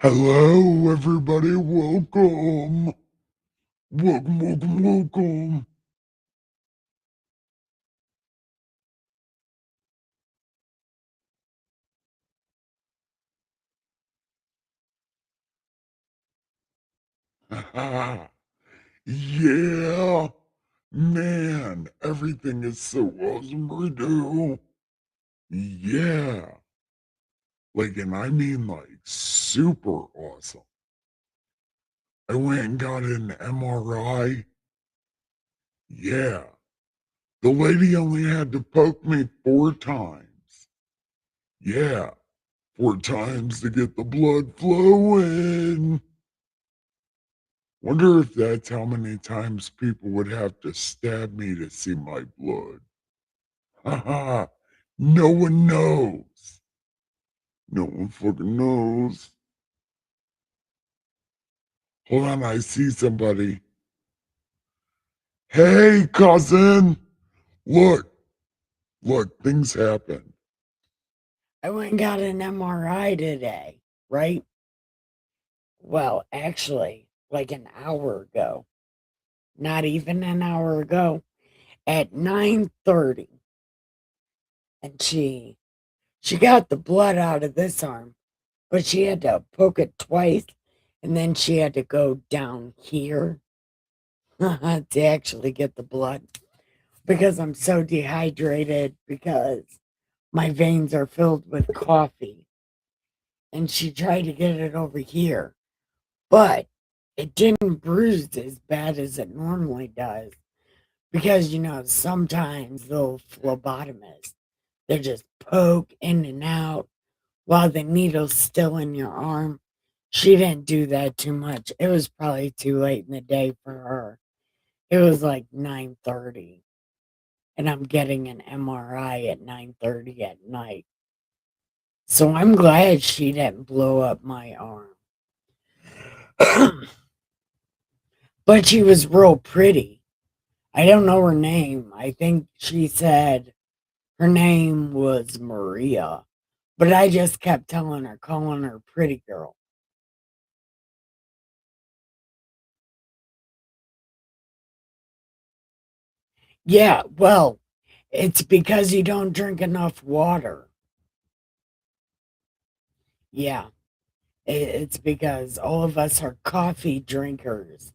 Hello, everybody. Welcome. Welcome. Yeah, man, everything is so awesome right now. Yeah, and I mean, super awesome. I went and got an MRI. Yeah, the lady only had to poke me 4 times. Yeah, 4 times to get the blood flowing. Wonder if that's how many times people would have to stab me to see my blood. Haha, no one knows. No one fucking knows. Hold on, I see somebody. Hey, cousin. Look, look, things happen. I went and got an MRI today, right? Well, actually, like an hour ago. Not even an hour ago at 9:30. And she got the blood out of this arm, but she had to poke it twice and then she had to go down here to actually get the blood because I'm so dehydrated because my veins are filled with coffee. And she tried to get it over here, but it didn't bruise as bad as it normally does because sometimes they'll phlebotomists, they just poke in and out while the needle's still in your arm. She didn't do that too much. It was probably too late in the day for her. It was like 9:30 and I'm getting an MRI at 9:30 at night. So I'm glad she didn't blow up my arm. But she was real pretty. I don't know her name. I think she said her name was Maria, but I just kept calling her pretty girl. Yeah, well, it's because you don't drink enough water. Yeah, it's because all of us are coffee drinkers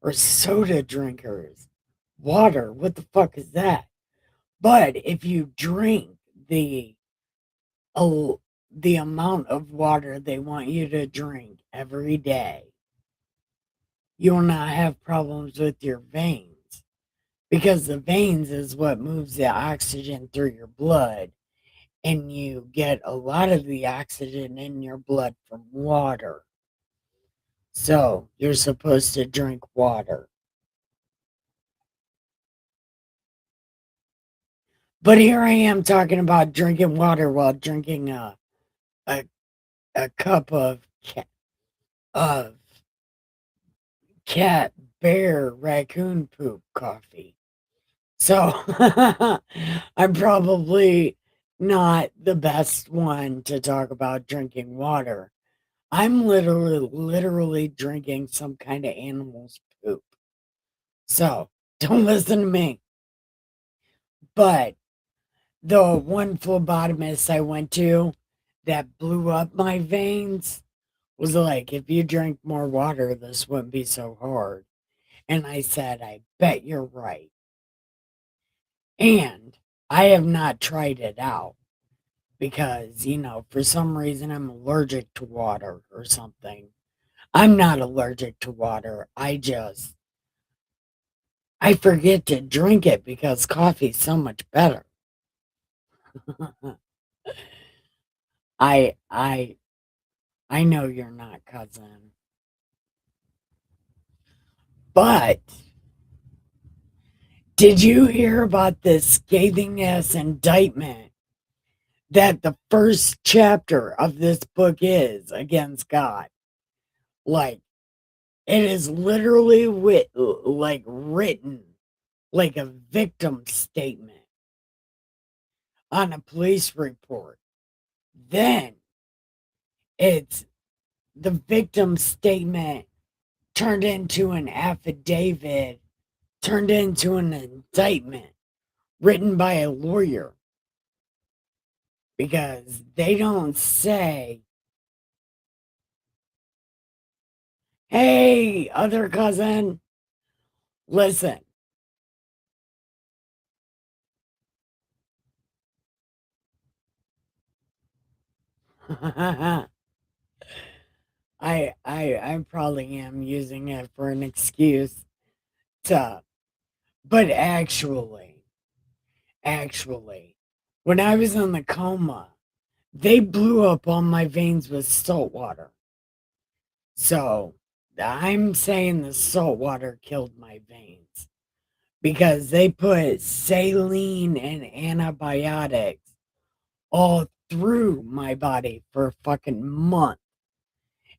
or soda drinkers. Water, what the fuck is that? But if you drink the a, the amount of water they want you to drink every day, you will not have problems with your veins because the veins is what moves the oxygen through your blood, and you get a lot of the oxygen in your blood from water. So you're supposed to drink water. But here I am talking about drinking water while drinking a, a cup of cat, bear, raccoon poop coffee. So I'm probably not the best one to talk about drinking water. I'm literally drinking some kind of animal's poop. So don't listen to me. But the one phlebotomist I went to that blew up my veins was like, if you drink more water, this wouldn't be so hard. And I said, I bet you're right. And I have not tried it out because, for some reason I'm allergic to water or something. I'm not allergic to water. I forget to drink it because coffee's so much better. I I I know you're not, cousin. But did you hear about this scathing ass indictment that the first chapter of this book is against God? Like, it is literally written like a victim statement on a police report. Then it's the victim's statement turned into an affidavit, turned into an indictment written by a lawyer because they don't say, hey, other cousin, listen. I probably am using it for an excuse to, but actually, when I was in the coma, they blew up all my veins with salt water. So I'm saying the salt water killed my veins because they put saline and antibiotics all through my body for a fucking month.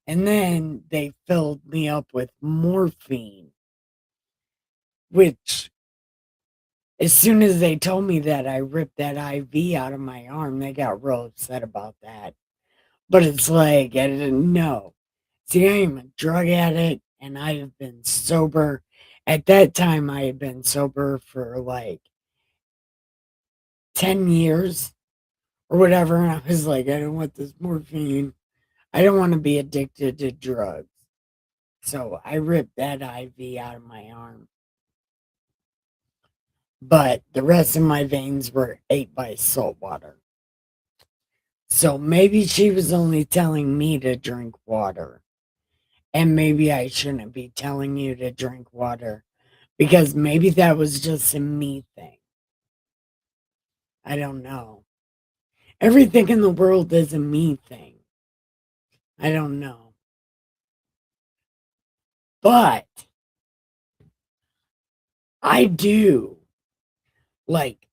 And then they filled me up with morphine, which as soon as they told me that I ripped that IV out of my arm, they got real upset about that. But it's like, I didn't know. See, I am a drug addict and I have been sober. At that time, I had been sober for like 10 years or whatever. And I was like, I don't want this morphine. I don't want to be addicted to drugs. So I ripped that IV out of my arm. But the rest of my veins were ate by salt water. So maybe she was only telling me to drink water. And maybe I shouldn't be telling you to drink water because maybe that was just a me thing. I don't know. Everything in the world is a me thing. I don't know. But I do like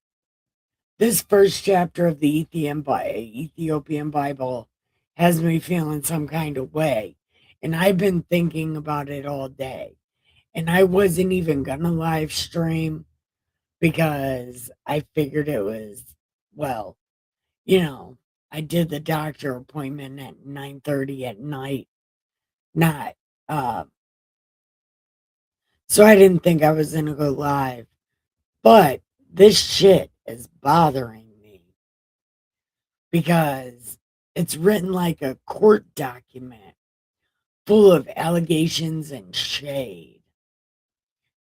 this first chapter of the Ethiopian Bible has me feeling some kind of way. And I've been thinking about it all day. And I wasn't even going to live stream because I figured it was, well, you know, I did the doctor appointment at 9:30 at night. Not uh so I didn't think I was gonna go live. But this shit is bothering me because it's written like a court document full of allegations and shade.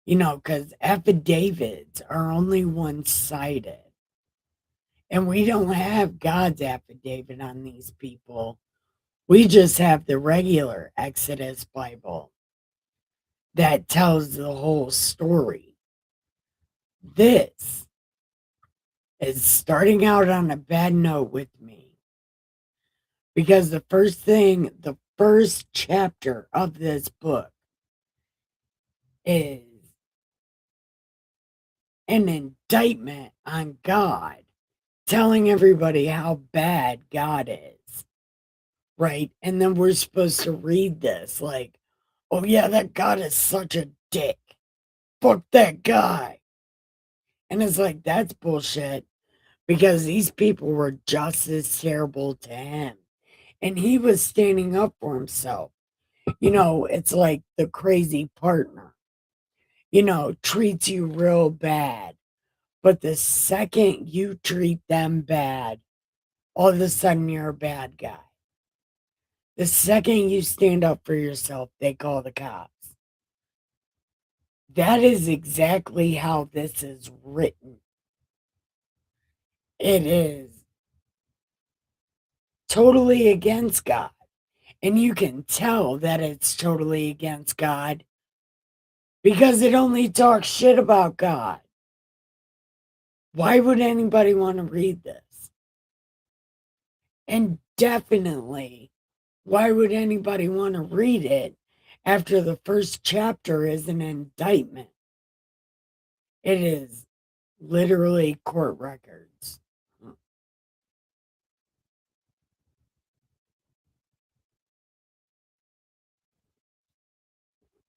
Because affidavits are only one sided. And we don't have God's affidavit on these people. We just have the regular Exodus Bible that tells the whole story. This is starting out on a bad note with me because the first chapter of this book is an indictment on God, telling everybody how bad God is, right? And then we're supposed to read this like, oh yeah, that God is such a dick. Fuck that guy. And it's like, that's bullshit because these people were just as terrible to him. And he was standing up for himself. It's like the crazy partner, treats you real bad. But the second you treat them bad, all of a sudden you're a bad guy. The second you stand up for yourself, they call the cops. That is exactly how this is written. It is totally against God. And you can tell that it's totally against God because it only talks shit about God. Why would anybody want to read this? And definitely, why would anybody want to read it after the first chapter is an indictment? It is literally court records.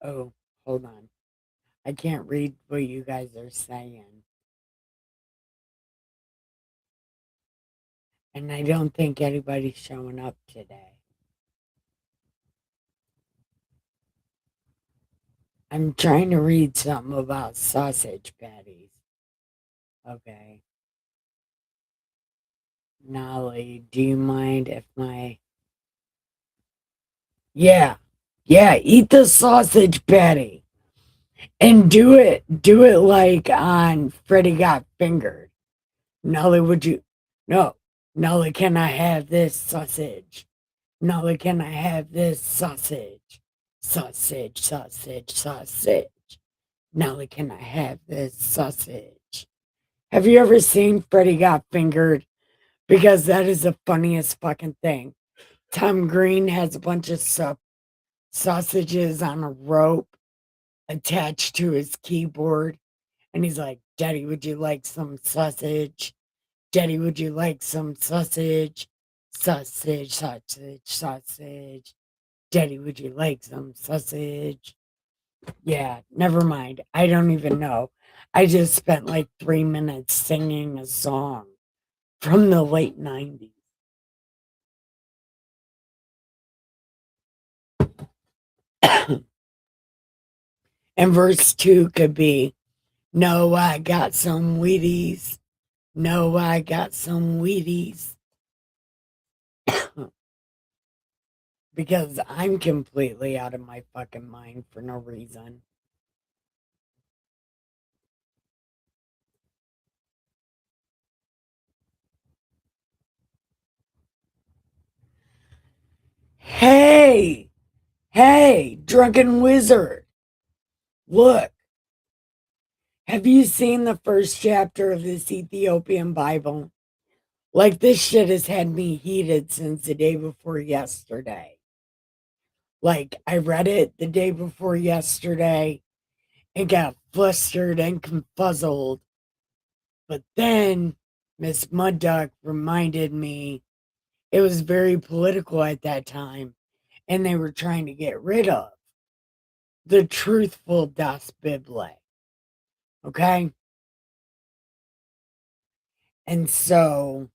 Oh, hold on. I can't read what you guys are saying. And I don't think anybody's showing up today. I'm trying to read something about sausage patties. Okay. Nolly, do you mind if my. Yeah. Yeah, eat the sausage patty. And do it like on Freddy Got Fingered. Nolly, would you. No. Nolly, can I have this sausage? Nolly, can I have this sausage? Sausage, sausage, sausage. Nolly, can I have this sausage? Have you ever seen Freddy Got Fingered? Because that is the funniest fucking thing. Tom Green has a bunch of sausages on a rope attached to his keyboard. And he's like, Daddy, would you like some sausage? Daddy, would you like some sausage? Sausage, sausage, sausage. Daddy, would you like some sausage? Yeah, never mind. I don't even know. I just spent like 3 minutes singing a song from the late 90s. And verse 2 could be, No, I got some Wheaties. No, I got some Wheaties. Because I'm completely out of my fucking mind for no reason. Hey, hey, drunken wizard. Look, have you seen the first chapter of this Ethiopian Bible? Like, this shit has had me heated since the day before yesterday. Like, I read it the day before yesterday and got flustered and confuzzled. But then Miss Mud Duck reminded me it was very political at that time, and they were trying to get rid of the truthful Das Bible. Okay? And so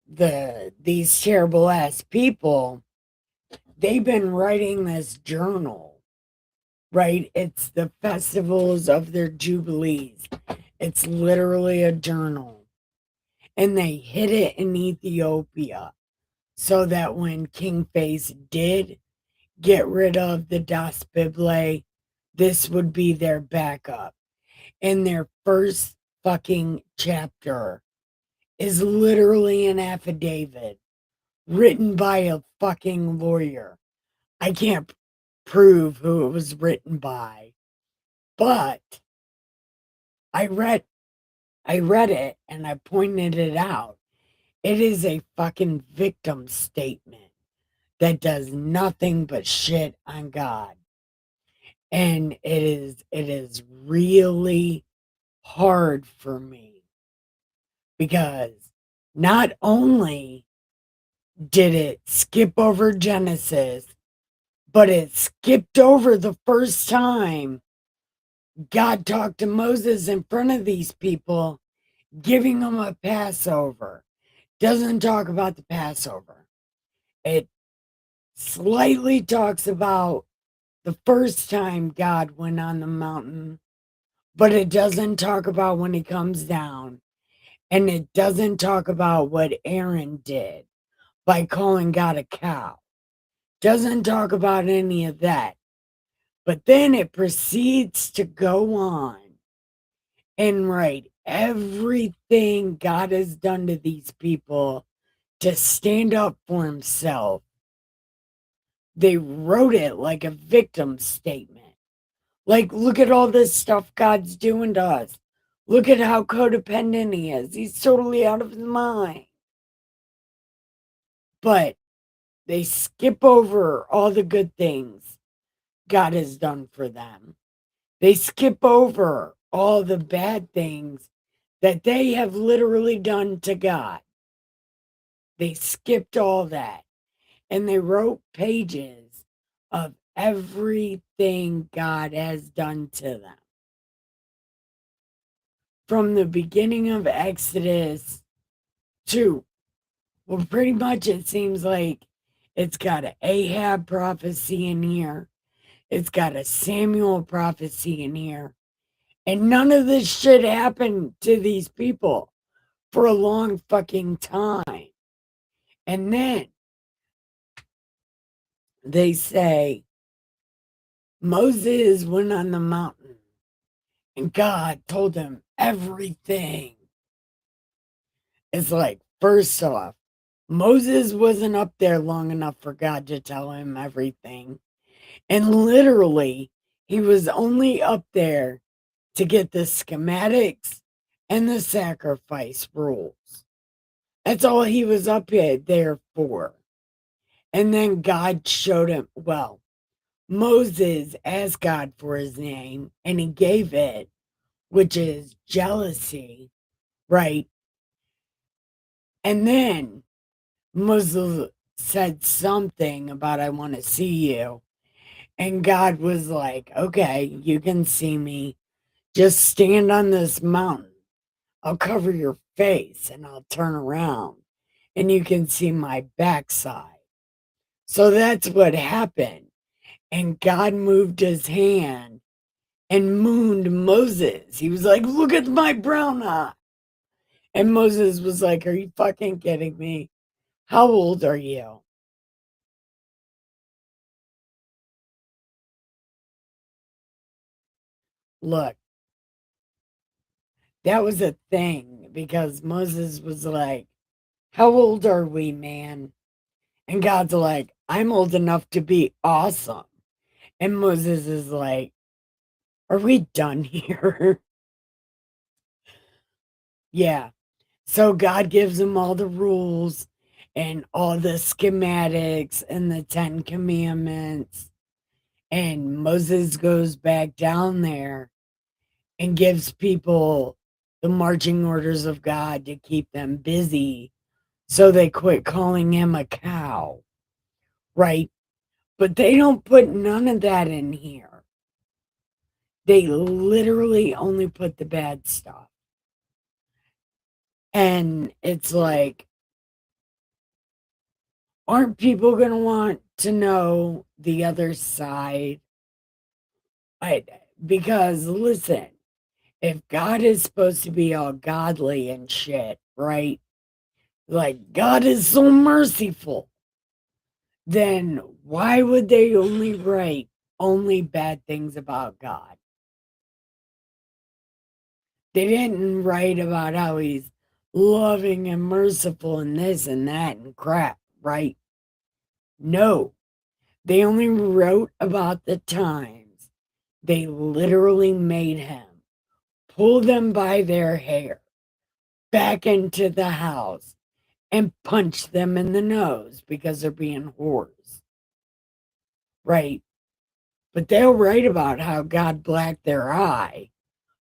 these terrible ass people, they've been writing this journal, right? It's the festivals of their jubilees. It's literally a journal. And they hid it in Ethiopia so that when King Face did get rid of the Das Bible, this would be their backup. And their first fucking chapter is literally an affidavit written by a fucking lawyer. I can't prove who it was written by, but I read I read it and I pointed it out. It is a fucking victim statement that does nothing but shit on God. And it is really hard for me because not only did it skip over Genesis, but it skipped over the first time God talked to Moses in front of these people, giving them a Passover. Doesn't talk about the Passover. It slightly talks about the first time God went on the mountain, but it doesn't talk about when he comes down. And it doesn't talk about what Aaron did by calling God a cow. Doesn't talk about any of that. But then it proceeds to go on and write everything God has done to these people to stand up for himself. They wrote it like a victim statement. Like, look at all this stuff God's doing to us. Look at how codependent he is. He's totally out of his mind. But they skip over all the good things God has done for them. They skip over all the bad things that they have literally done to God. They skipped all that and they wrote pages of everything God has done to them. From the beginning of Exodus to, well, pretty much it seems like it's got an Ahab prophecy in here. It's got a Samuel prophecy in here. And none of this shit happened to these people for a long fucking time. And then they say Moses went on the mountain and God told him everything. It's like, first off, Moses wasn't up there long enough for God to tell him everything. And literally, he was only up there to get the schematics and the sacrifice rules. That's all he was up there for. And then God showed him, well, Moses asked God for his name and he gave it, which is jealousy, right? And then Moses said something about, I want to see you. And God was like, okay, you can see me. Just stand on this mountain. I'll cover your face and I'll turn around and you can see my backside. So that's what happened. And God moved his hand and mooned Moses. He was like, look at my brown eye. And Moses was like, are you fucking kidding me? How old are you? Look, that was a thing because Moses was like, how old are we, man? And God's like, I'm old enough to be awesome. And Moses is like, are we done here? Yeah. So God gives him all the rules and all the schematics and the 10 commandments. And Moses goes back down there and gives people the marching orders of God to keep them busy so they quit calling him a cow, right? But they don't put none of that in here. They literally only put the bad stuff. And it's like, aren't people going to want to know the other side? I, because listen, if God is supposed to be all godly and shit, right? Like, God is so merciful, then why would they only write only bad things about God? They didn't write about how he's loving and merciful and this and that and crap, right? No, they only wrote about the times they literally made him pull them by their hair back into the house and punch them in the nose because they're being whores, right? But they'll write about how God blacked their eye,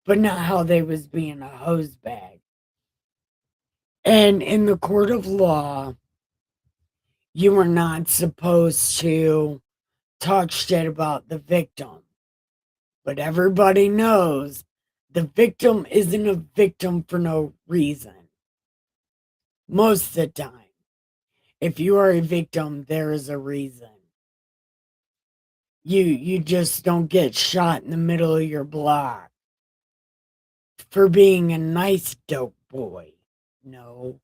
but not how they was being a hose bag. And in the court of law, you are not supposed to talk shit about the victim. But everybody knows the victim isn't a victim for no reason. Most of the time. If you are a victim, there is a reason. You just don't get shot in the middle of your block for being a nice dope boy. No,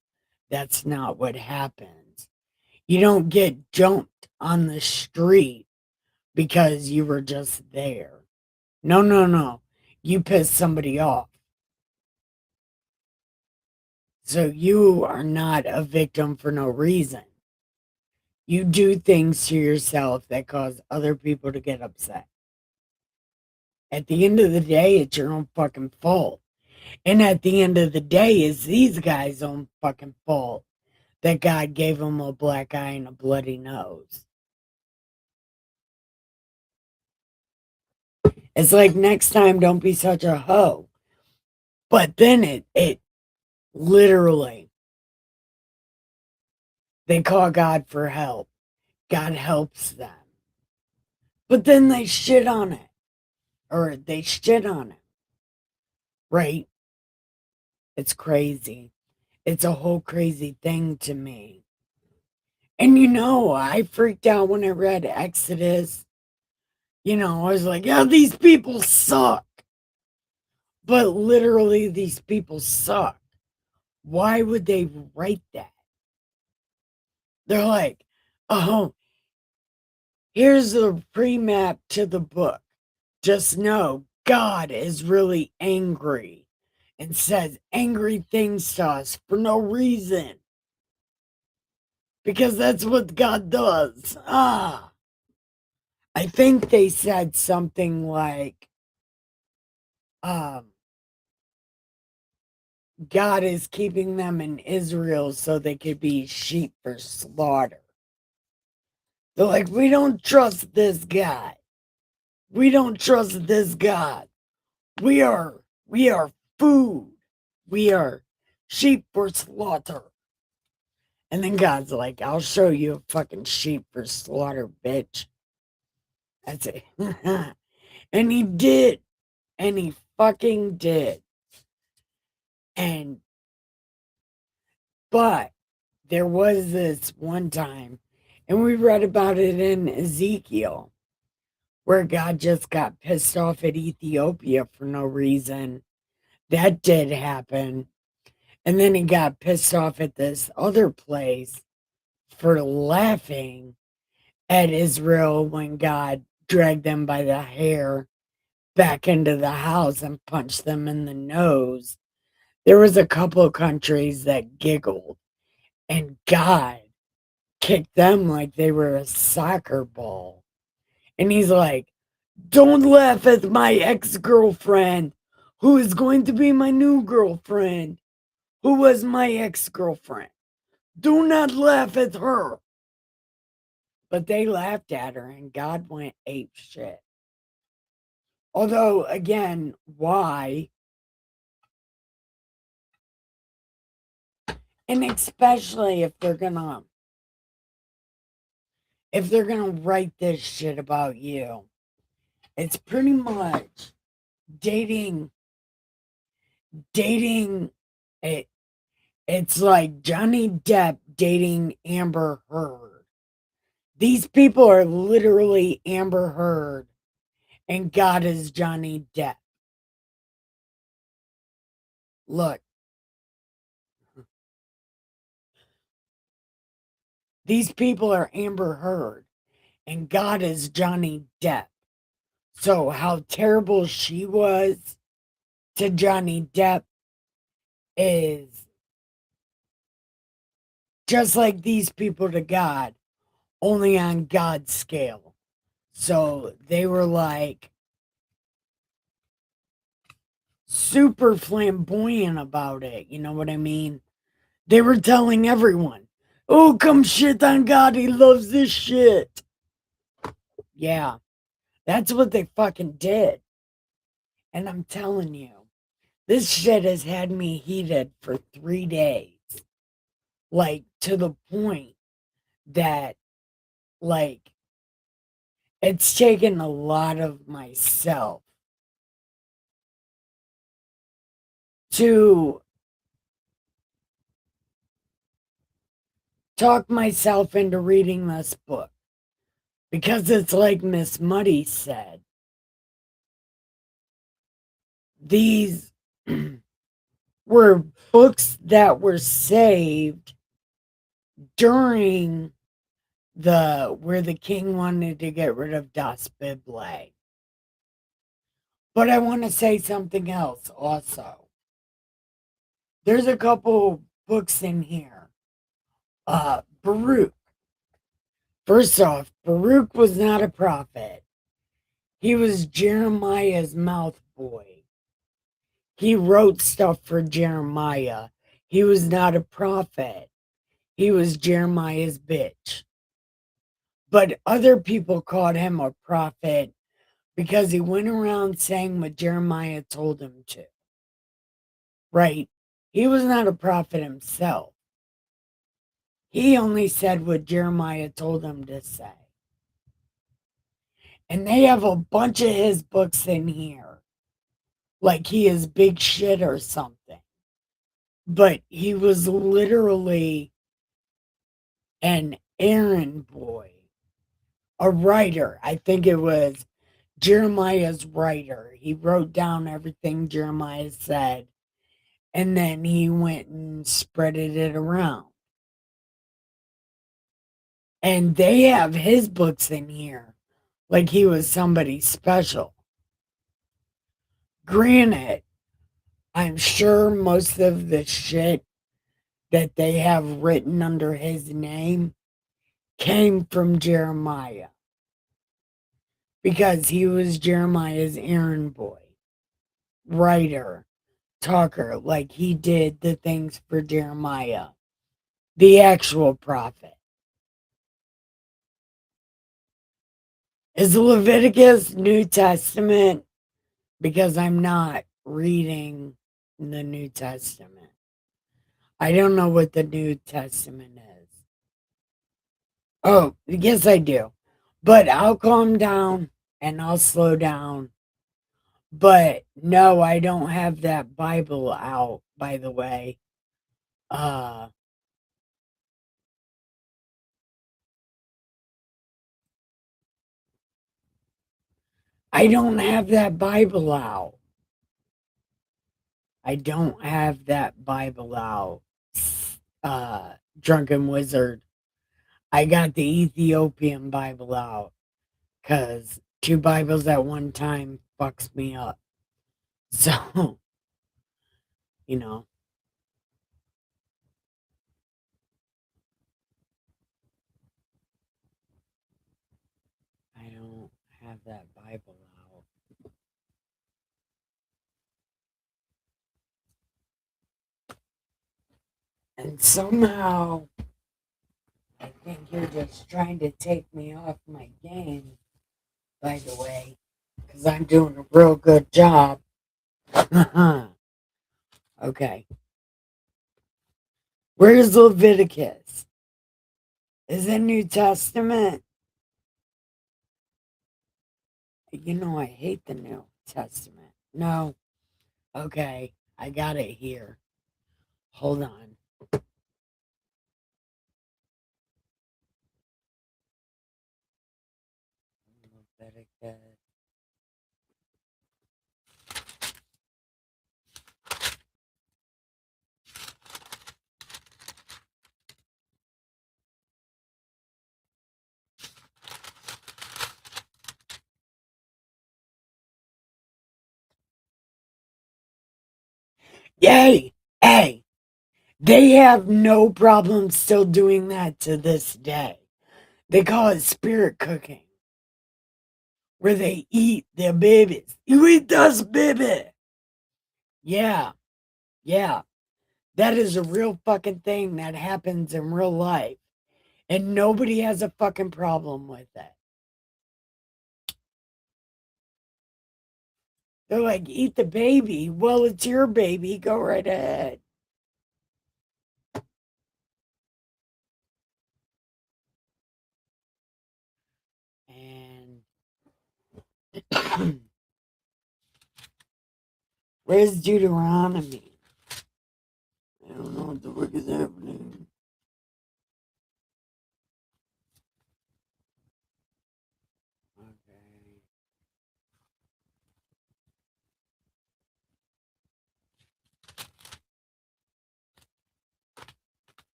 that's not what happens. You don't get jumped on the street because you were just there. No, no, no. You pissed somebody off. So you are not a victim for no reason. You do things to yourself that cause other people to get upset. At the end of the day, it's your own fucking fault. And at the end of the day, it's these guys' own fucking fault that God gave them a black eye and a bloody nose. It's like next time, don't be such a hoe. But then it literally, they call God for help. God helps them. But then they shit on it. Or they shit on it. Right? It's crazy. It's a whole crazy thing to me. And I freaked out when I read Exodus I was like, yeah, these people suck. But literally, these people suck. Why would they write that? They're like, oh, here's the pre-map to the book. Just know God is really angry and says angry things to us for no reason. Because that's what God does. I think they said something like, um, God is keeping them in Israel so they could be sheep for slaughter. They're like, we don't trust this guy. We don't trust this God. We are food. We are sheep for slaughter. And then God's like, I'll show you a fucking sheep for slaughter, bitch. That's it. And he did. And he fucking did. And, but there was this one time, and we read about it in Ezekiel, where God just got pissed off at Ethiopia for no reason. That did happen. And then he got pissed off at this other place for laughing at Israel when God dragged them by the hair back into the house and punched them in the nose. There was a couple of countries that giggled, and God kicked them like they were a soccer ball. And he's like, don't laugh at my ex-girlfriend, who is going to be my new girlfriend, who was my ex-girlfriend. Do not laugh at her. But they laughed at her, and God went ape shit. Although, again, why? And especially if they're gonna write this shit about you, it's pretty much dating dating it. It's like Johnny Depp dating Amber Heard. These people are literally Amber Heard, and God is Johnny Depp. Look, these people are Amber Heard, and God is Johnny Depp. So, how terrible she was to Johnny Depp is just like these people to God, only on God's scale. So, they were like super flamboyant about it. You know what I mean? They were telling everyone, oh, come shit on God. He loves this shit. Yeah, that's what they fucking did. And I'm telling you, this shit has had me heated for 3 days. Like, to the point that, like, it's taken a lot of myself to talk myself into reading this book. Because it's like Miss Muddy said, these were books that were saved during the where the king wanted to get rid of Das Bible. But I want to say something else also. There's a couple books in here. Baruch. First off, Baruch was not a prophet. He was Jeremiah's mouth boy. He wrote stuff for Jeremiah. He was not a prophet. He was Jeremiah's bitch. But other people called him a prophet because he went around saying what Jeremiah told him to. Right? He was not a prophet himself. He only said what Jeremiah told him to say. And they have a bunch of his books in here. Like he is big shit or something. But he was literally an errand boy, a writer. I think it was Jeremiah's writer. He wrote down everything Jeremiah said, and then he went and spreaded it around. And they have his books in here like he was somebody special. Granted, I'm sure most of the shit that they have written under his name came from Jeremiah because he was Jeremiah's errand boy, writer, talker, like he did the things for Jeremiah, the actual prophet. Is Leviticus New Testament? Because I'm not reading the New Testament. I don't know what the New Testament is. Oh, yes, I do. But I'll calm down and I'll slow down. But no, I don't have that Bible out, by the way. Uh, I don't have that Bible out. I don't have that Bible out. Drunken Wizard. I got the Ethiopian Bible out because two Bibles at one time fucks me up. So, you know, I don't have that Bible out. And somehow, I think you're just trying to take me off my game, by the way, because I'm doing a real good job. Okay. Where's Leviticus? Is it New Testament? You know, I hate the New Testament. No. Okay. I got it here. Hold on. Leviticus. Yay! Hey! They have no problem still doing that to this day. They call it spirit cooking, where they eat their babies. You eat this baby. Yeah, yeah. That is a real fucking thing that happens in real life. And nobody has a fucking problem with it. They're like, eat the baby. Well, it's your baby. Go right ahead. And where's Deuteronomy? I don't know what the fuck is happening.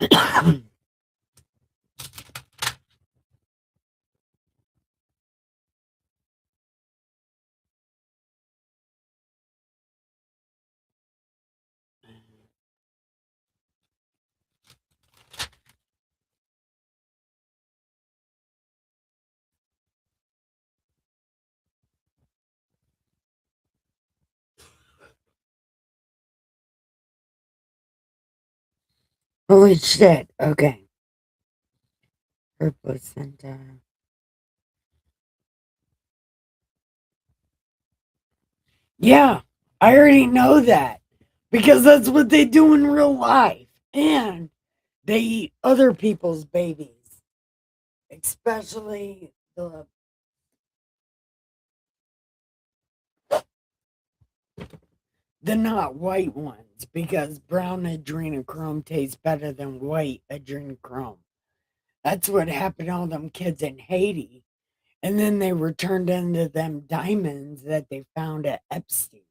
Okay. Holy shit. Okay. Her placenta. Yeah, I already know that because that's what they do in real life. And they eat other people's babies, especially The not white ones, because brown adrenochrome tastes better than white adrenochrome. That's what happened to all them kids in Haiti. And then they were turned into them diamonds that they found at Epstein's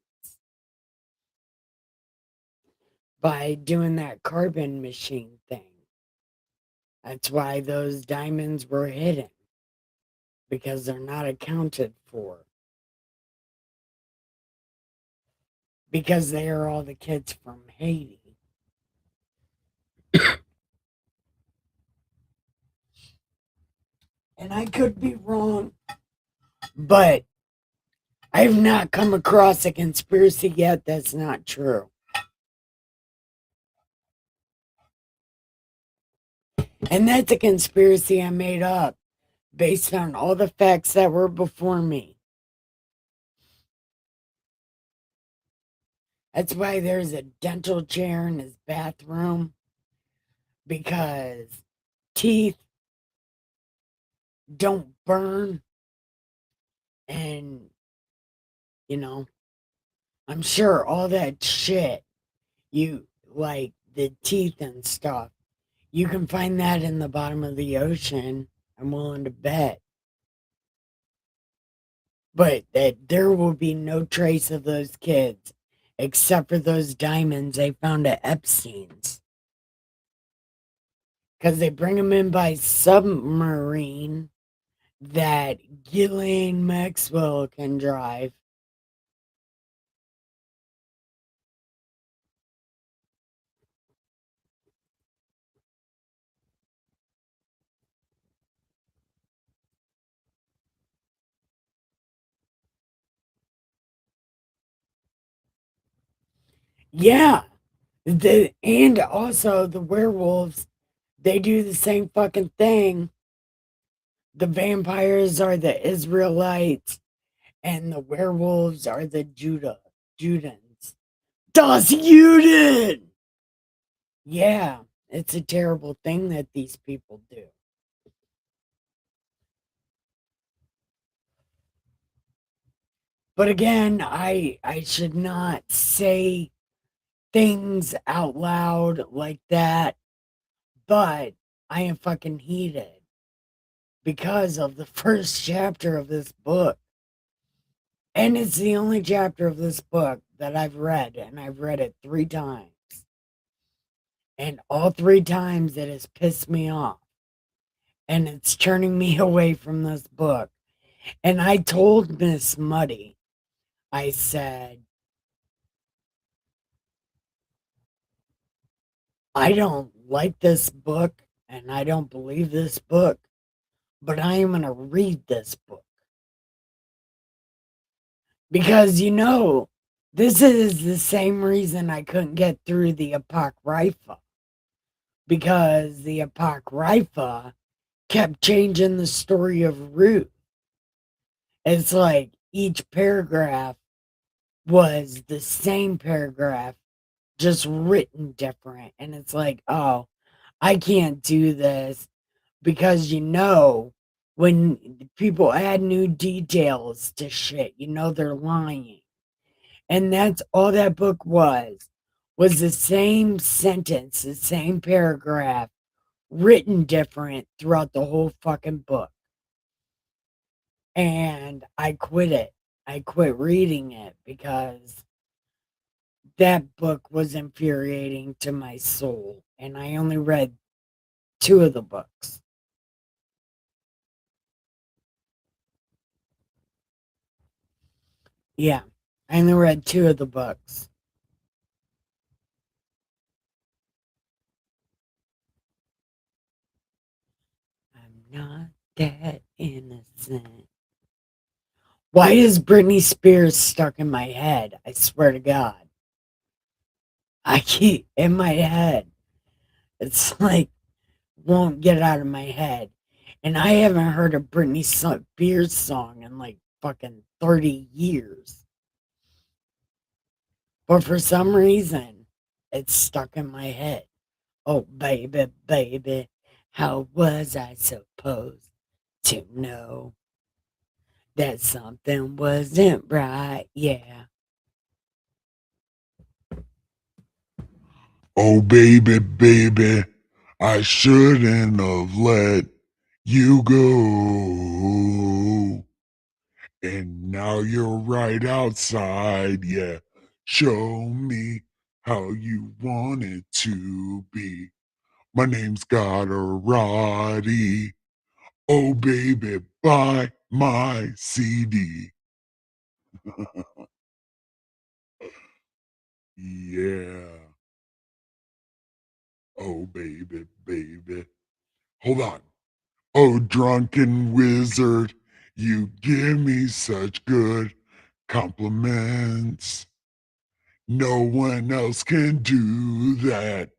by doing that carbon machine thing. That's why those diamonds were hidden, because they're not accounted for. Because they are all the kids from Haiti. And I could be wrong, but I have not come across a conspiracy yet that's not true. And that's a conspiracy I made up based on all the facts that were before me. That's why there's a dental chair in his bathroom, because teeth don't burn. And, you know, I'm sure all that shit, you like the teeth and stuff, you can find that in the bottom of the ocean. I'm willing to bet. But that there will be no trace of those kids except for those diamonds they found at Epstein's. Because they bring them in by submarine that Ghislaine Maxwell can drive. Yeah. And also the werewolves, they do the same fucking thing. The vampires are the Israelites, and the werewolves are the Judans. Das Juden! Yeah, it's a terrible thing that these people do. But again, I should not say things out loud like that, but I am fucking heated because of the first chapter of this book. And it's the only chapter of this book that I've read, and I've read it 3 times. And all 3 times it has pissed me off. And it's turning me away from this book. And I told Miss Muddy, I said, I don't like this book and I don't believe this book, but I am going to read this book. Because, this is the same reason I couldn't get through the Apocrypha. Because the Apocrypha kept changing the story of Ruth. It's like each paragraph was the same paragraph, just written different. And it's like, oh, I can't do this because when people add new details to shit, they're lying. And that's all that book was the same sentence, the same paragraph, written different throughout the whole fucking book. And I quit it. I quit reading it because that book was infuriating to my soul. And I only read 2 of the books. Yeah, I only read 2 of the books. I'm not that innocent. Why is Britney Spears stuck in my head? I swear to God. I keep in my head. It's like won't get out of my head. And I haven't heard a Britney Spears song in like fucking 30 years. But for some reason, it's stuck in my head. Oh, baby, baby, how was I supposed to know that something wasn't right? Yeah. Oh, baby, baby, I shouldn't have let you go. And now you're right outside, yeah. Show me how you want it to be. My name's Roddy. Oh, baby, buy my CD. Yeah. Oh, baby, baby. Hold on. Oh, drunken wizard, you give me such good compliments. No one else can do that.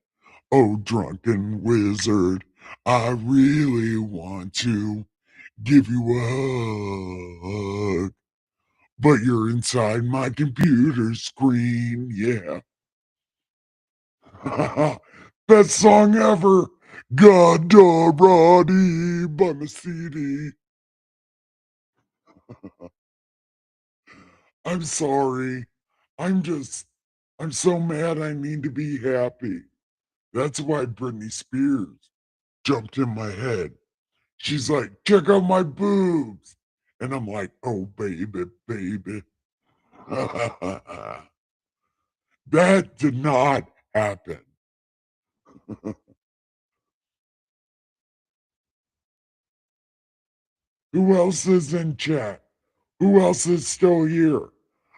Oh, drunken wizard, I really want to give you a hug, but you're inside my computer screen. Yeah. Best song ever. Roddy by my CD. I'm sorry. I'm just, I'm so mad I need to be happy. That's why Britney Spears jumped in my head. She's like, check out my boobs. And I'm like, oh, baby, baby. That did not happen. Who else is in chat? Who else is still here?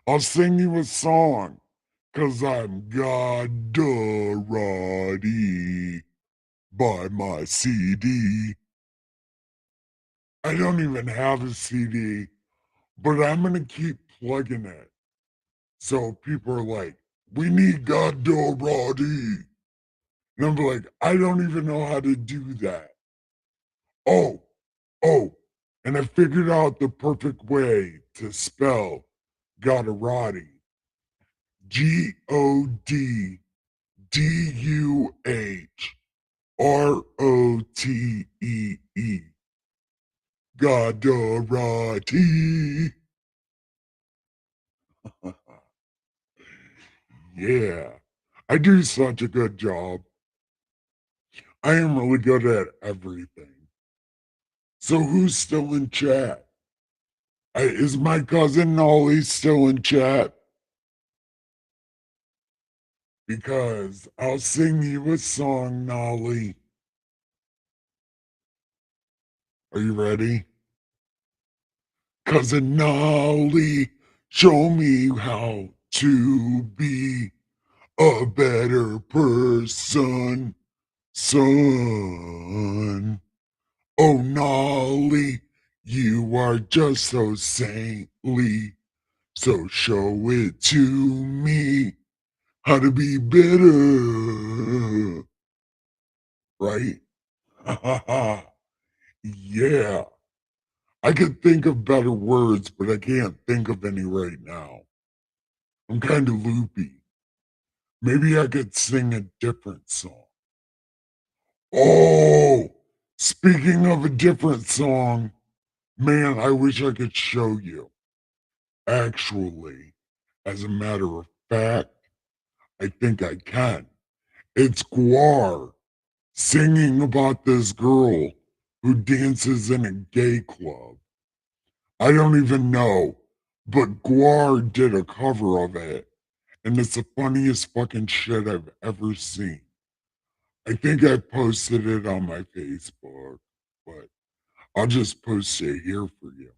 I'll sing you a song, 'cause I'm Roddy by my CD. I don't even have a CD, but I'm going to keep plugging it. So people are like, we need Roddy. And I'm like, I don't even know how to do that. Oh, oh, and I figured out the perfect way to spell Godorati. Godurotee. Godorati. Yeah, I do such a good job. I am really good at everything. So who's still in chat? Is my cousin Nolly still in chat? Because I'll sing you a song, Nolly. Are you ready? Cousin Nolly, show me how to be a better person, son. Oh, Nolly, you are just so saintly. So show it to me how to be better, right? Yeah. I could think of better words, but I can't think of any right now. I'm kind of loopy. Maybe I could sing a different song. Oh, speaking of a different song, man, I wish I could show you. Actually, as a matter of fact, I think I can. It's Guar singing about this girl who dances in a gay club. I don't even know, but Guar did a cover of it, and it's the funniest fucking shit I've ever seen. I think I posted it on my Facebook, but I'll just post it here for you.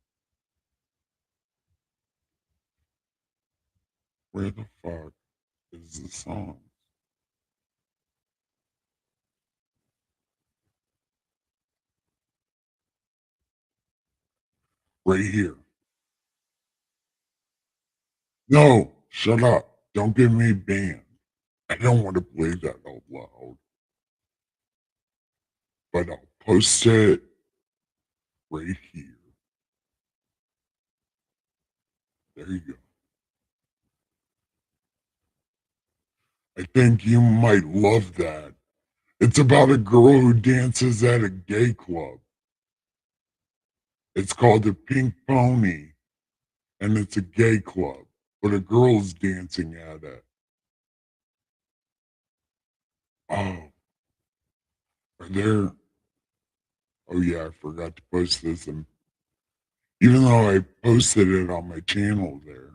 Where the fuck is the song? Right here. No, shut up. Don't get me banned. I don't want to play that out loud, but I'll post it right here. There you go. I think you might love that. It's about a girl who dances at a gay club. It's called the Pink Pony, and it's a gay club, but a girl's dancing at it. Oh, are there? Oh yeah, I forgot to post this, and even though I posted it on my channel there,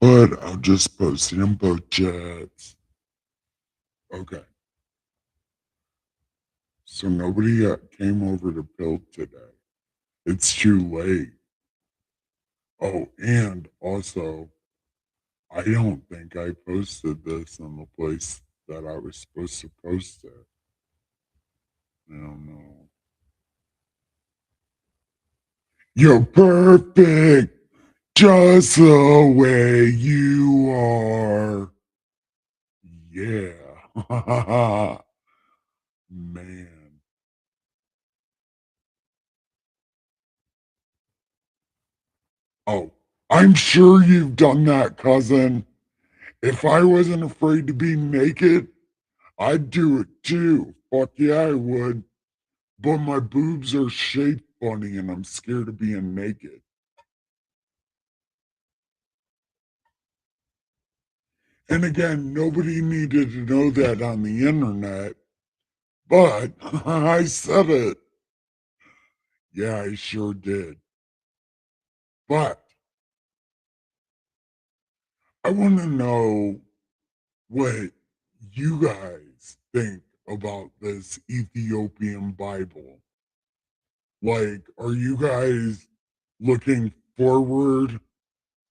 but I'll just post it in both chats. Okay, so nobody came over to build today. It's too late. Oh, and also, I don't think I posted this in the place that I was supposed to post it. I don't know. You're perfect, just the way you are. Yeah. Man. Oh, I'm sure you've done that, cousin. If I wasn't afraid to be naked, I'd do it too. Fuck yeah, I would. But my boobs are shaped funny and I'm scared of being naked. And again, nobody needed to know that on the internet, but I said it. Yeah, I sure did. But I want to know what you guys think about this Ethiopian Bible. Like, are you guys looking forward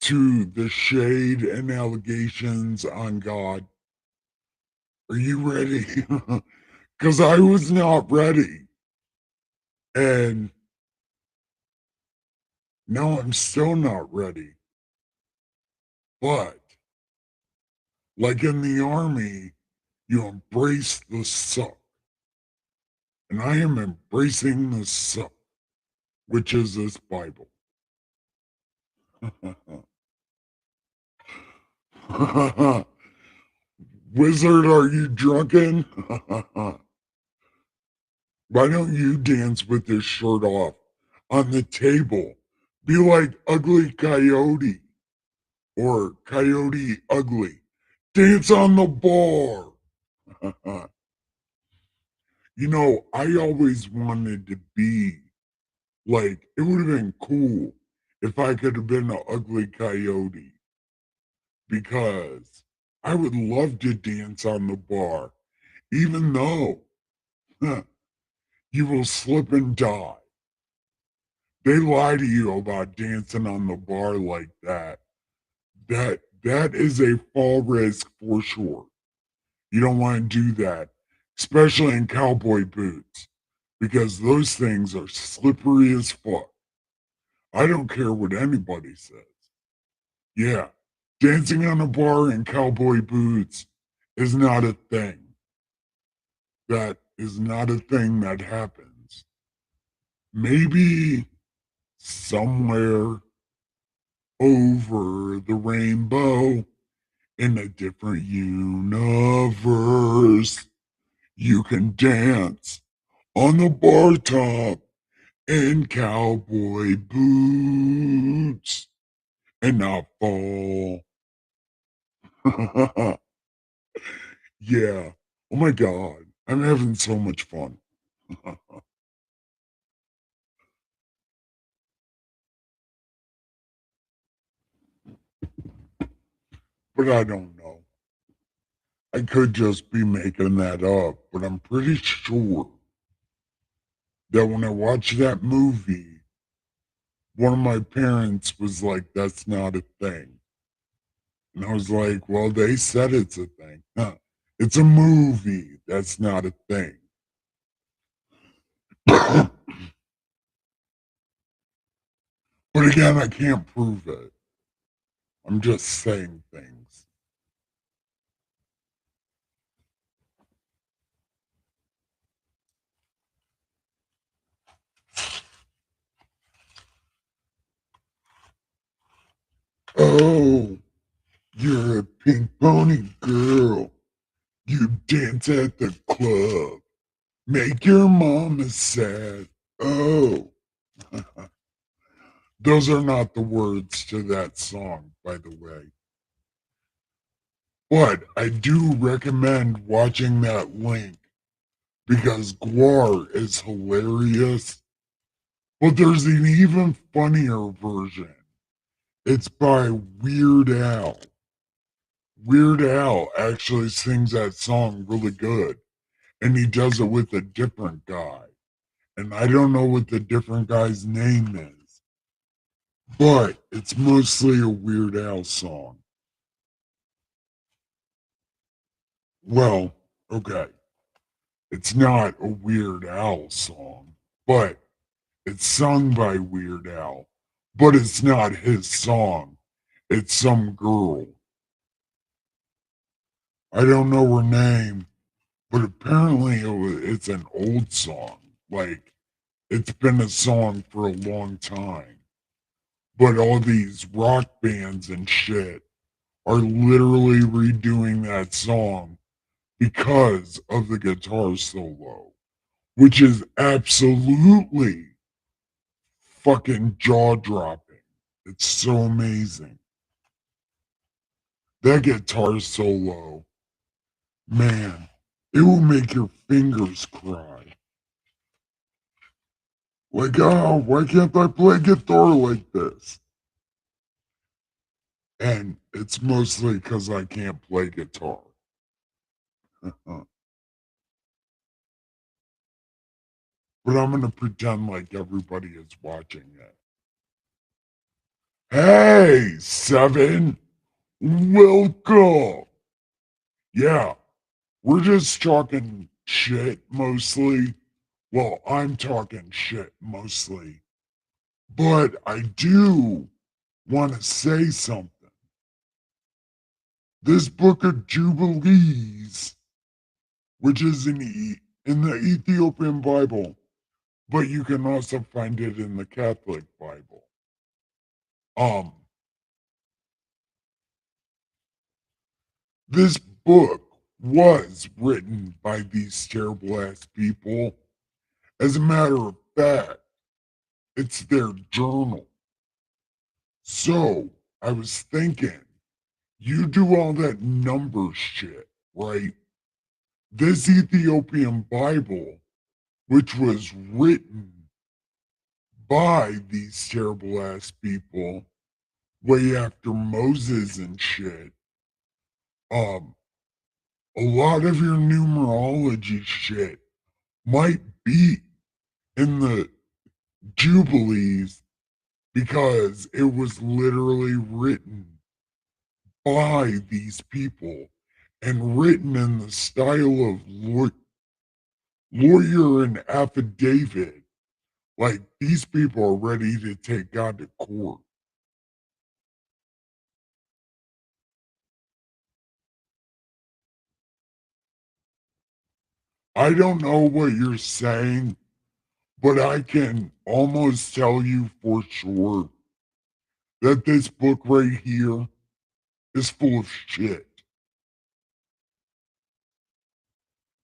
to the shade and allegations on God? Are you ready? Because I was not ready. And now I'm still not ready. But, like in the army, you embrace the suck. And I am embracing the suck, which is this Bible. Wizard, are you drunken? Why don't you dance with this shirt off on the table? Be like Ugly Coyote or Coyote Ugly. Dance on the bar. I always wanted to be like, it would have been cool if I could have been an ugly coyote because I would love to dance on the bar, even though you will slip and die. They lie to you about dancing on the bar like that. That is a fall risk for sure. You don't want to do that, especially in cowboy boots, because those things are slippery as fuck. I don't care what anybody says. Yeah, dancing on a bar in cowboy boots is not a thing. That is not a thing that happens. Maybe somewhere over the rainbow in a different universe, you can dance on the bar top in cowboy boots and not fall. Yeah. Oh my God. I'm having so much fun. But I don't know. I could just be making that up, but I'm pretty sure that when I watched that movie, one of my parents was like, that's not a thing. And I was like, well, they said it's a thing. Huh. It's a movie. That's not a thing. But again, I can't prove it. I'm just saying things. Oh, you're a pink pony girl. You dance at the club. Make your mama sad. Oh, those are not the words to that song, by the way. But I do recommend watching that link because Guar is hilarious. But there's an even funnier version. It's by Weird Al. Weird Al actually sings that song really good, and he does it with a different guy. And I don't know what the different guy's name is, but it's mostly a Weird Al song. Well, okay, it's not a Weird Al song, but it's sung by Weird Al, but it's not his song. It's some girl. I don't know her name, but apparently it's an old song. Like, it's been a song for a long time. But all these rock bands and shit are literally redoing that song because of the guitar solo, which is absolutely fucking jaw dropping. It's so amazing. That guitar solo, man, it will make your fingers cry. Like, oh, why can't I play guitar like this? And it's mostly because I can't play guitar. But I'm going to pretend like everybody is watching it. Hey, Seven, welcome. Yeah, we're just talking shit mostly. Well, I'm talking shit mostly. But I do want to say something. This book of Jubilees, which is in the Ethiopian Bible, but you can also find it in the Catholic Bible. Um, this book was written by these terrible ass people. As a matter of fact, it's their journal. So I was thinking, you do all that number shit, right? This Ethiopian Bible, which was written by these terrible ass people way after Moses and shit, um, a lot of your numerology shit might be in the Jubilees because it was literally written by these people and written in the style of lawyer and affidavit. Like these people are ready to take God to court. I don't know what you're saying, but I can almost tell you for sure that this book right here is full of shit.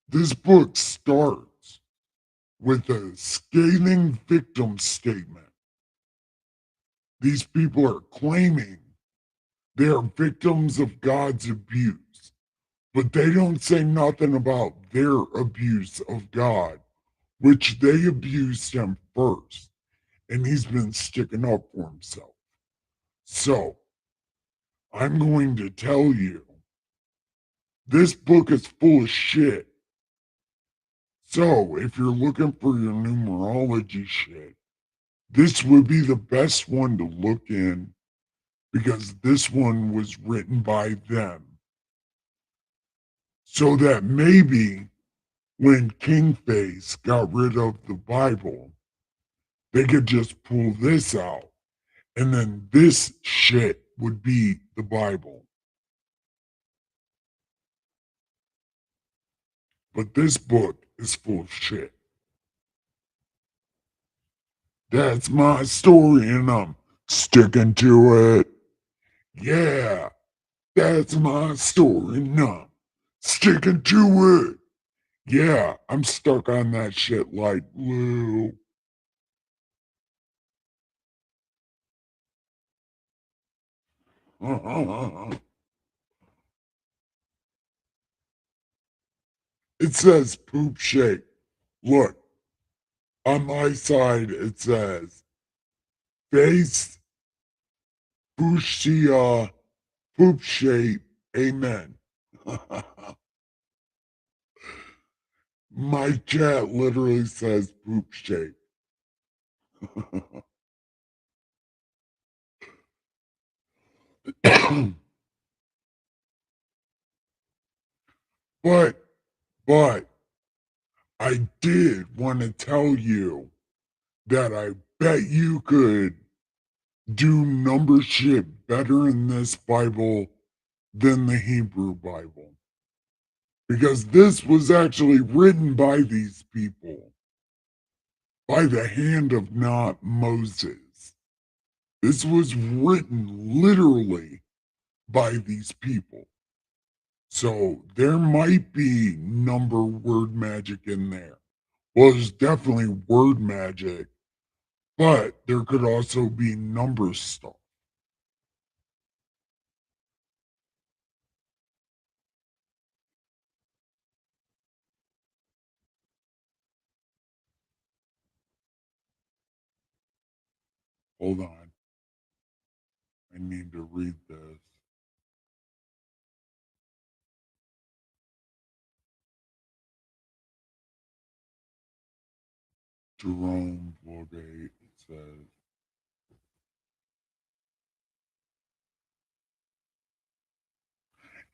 This book starts with a scathing victim statement. These people are claiming they are victims of God's abuse, but they don't say nothing about their abuse of God, which they abused him first, and he's been sticking up for himself. So, I'm going to tell you this book is full of shit. So, if you're looking for your numerology shit, this would be the best one to look in because this one was written by them. So that maybe when Kingface got rid of the Bible, they could just pull this out and then this shit would be the Bible. But this book is full of shit. That's my story and I'm sticking to it. Yeah, that's my story and I'm sticking to it. Yeah, I'm stuck on that shit like glue. It says poop shape. Look, on my side, it says face fuchsia poop shape. Amen. My chat literally says poop shape. but, but, I did want to tell you that I bet you could do number shit better in this Bible than the Hebrew Bible. Because this was actually written by these people, by the hand of not Moses. This was written literally by these people. So there might be number word magic in there. Well, there's definitely word magic, but there could also be number stuff. Hold on. I need to read this. Jerome Vulgate says,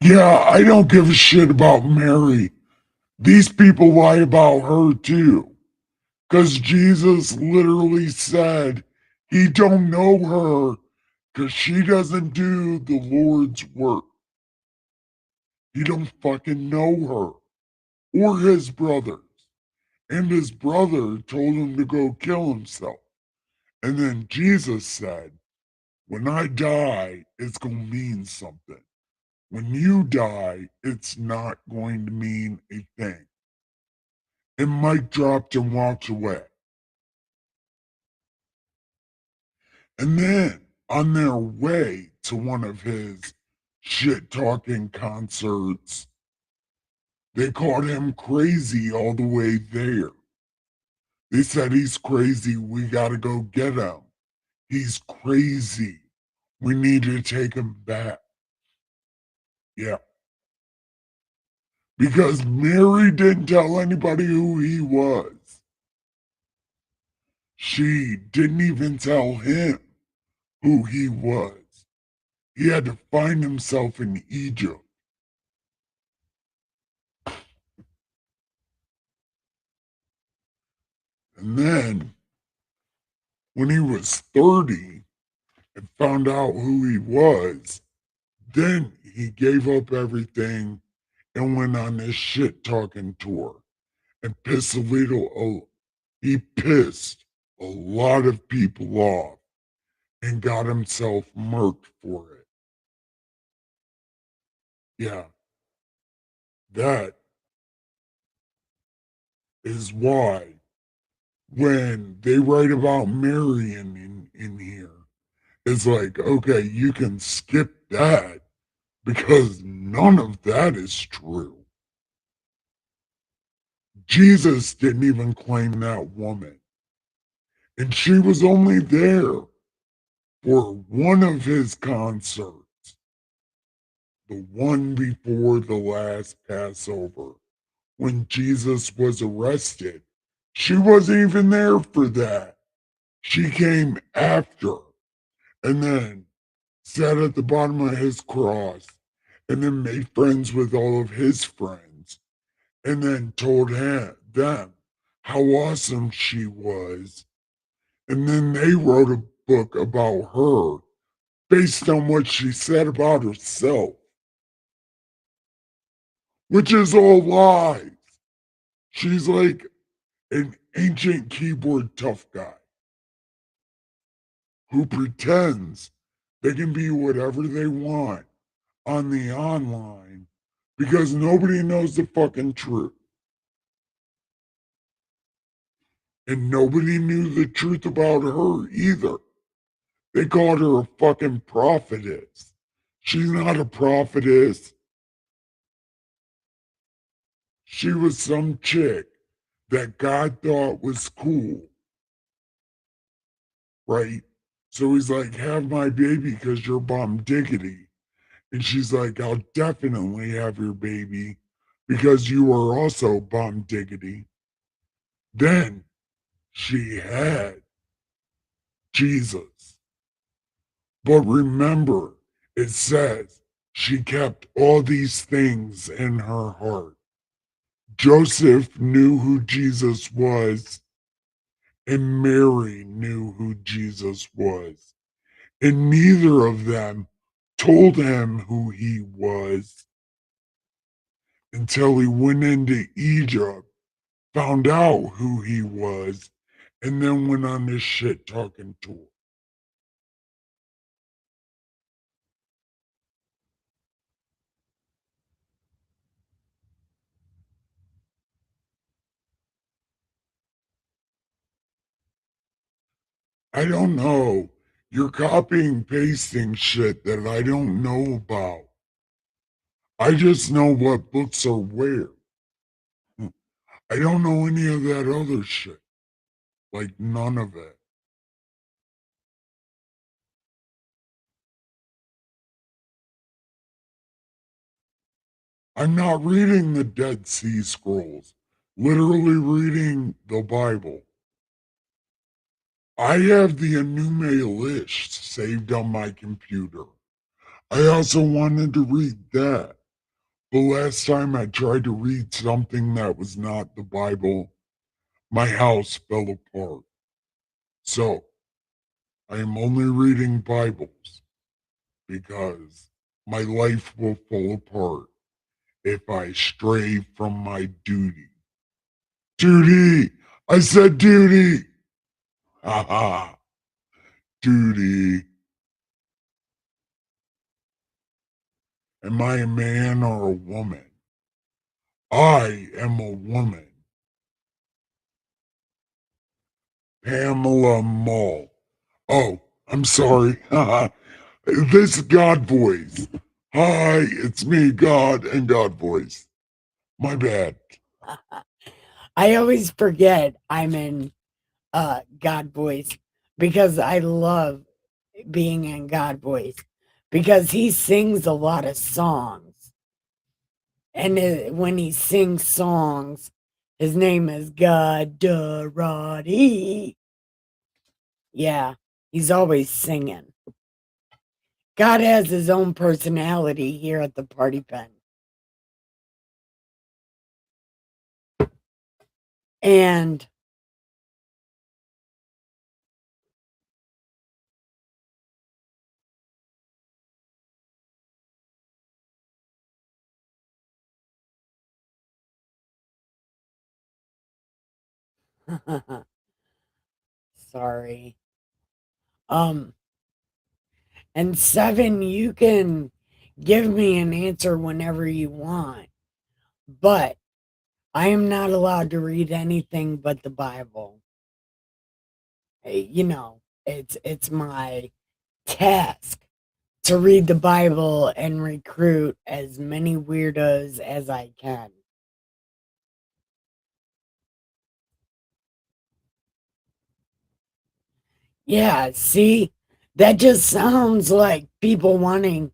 yeah, I don't give a shit about Mary. These people lie about her too. Because Jesus literally said he don't know her because she doesn't do the Lord's work. He don't fucking know her or his brothers. And his brother told him to go kill himself. And then Jesus said, when I die, it's going to mean something. When you die, it's not going to mean a thing. And Mike dropped and walked away. And then on their way to one of his shit talking concerts, they called him crazy all the way there. They said he's crazy. We got to go get him. He's crazy. We need to take him back. Yeah. Because Mary didn't tell anybody who he was. She didn't even tell him who he was. He had to find himself in Egypt. And then when he was 30 and found out who he was, then he gave up everything and went on this shit talking tour and he pissed a lot of people off and got himself murked for it. Yeah, that is why when they write about Mary in here, it's like, okay, you can skip that because none of that is true. Jesus didn't even claim that woman. And she was only there for one of his concerts, the one before the last Passover, when Jesus was arrested. She wasn't even there for that. She came after and then sat at the bottom of his cross and then made friends with all of his friends and then told them how awesome she was. And then they wrote a book about her based on what she said about herself, which is all lies. She's like an ancient keyboard tough guy who pretends they can be whatever they want on the online because nobody knows the fucking truth. And nobody knew the truth about her either. They called her a fucking prophetess. She's not a prophetess. She was some chick that God thought was cool, right? So he's like, have my baby because you're bomb diggity. And she's like, I'll definitely have your baby because you are also bomb diggity. Then she had Jesus. But remember, it says she kept all these things in her heart. Joseph knew who Jesus was, and Mary knew who Jesus was. And neither of them told him who he was until he went into Egypt, found out who he was, and then went on this shit talking tour. I don't know. You're copying pasting shit that I don't know about. I just know what books are where. I don't know any of that other shit. Like none of it. I'm not reading the Dead Sea Scrolls. Literally reading the Bible. I have the Anume list saved on my computer. I also wanted to read that. But last time I tried to read something that was not the Bible, my house fell apart. So I am only reading Bibles because my life will fall apart if I stray from my duty. Duty! I said duty! Ha ha! Duty. Am I a man or a woman? I am a woman. Pamela Mall. Oh, I'm sorry. This God voice. Hi, it's me, God and God voice. My bad. I always forget I'm in God voice because I love being in God voice because he sings a lot of songs. And when he sings songs, his name is Goddarati. Yeah, he's always singing. God has his own personality here at the party pen. And sorry. Um, and seven, you can give me an answer whenever you want, but I am not allowed to read anything but the Bible. You know, it's my task to read the Bible and recruit as many weirdos as I can. Yeah, see, that just sounds like people wanting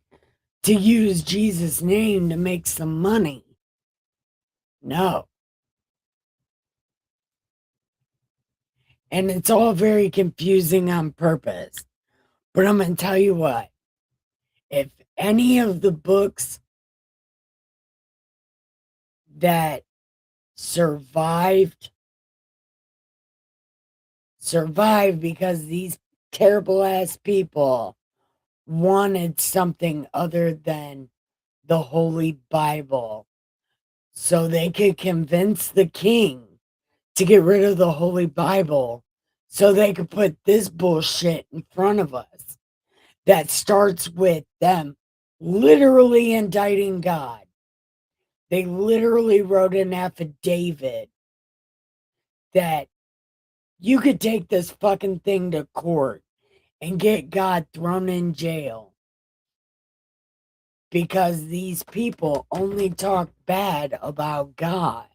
to use Jesus' name to make some money. No. And it's all very confusing on purpose. But I'm going to tell you what, if any of the books that survived because these terrible ass people wanted something other than the Holy Bible so they could convince the king to get rid of the Holy Bible so they could put this bullshit in front of us that starts with them literally indicting God. They literally wrote an affidavit that you could take this fucking thing to court and get God thrown in jail. because these people only talk bad about God.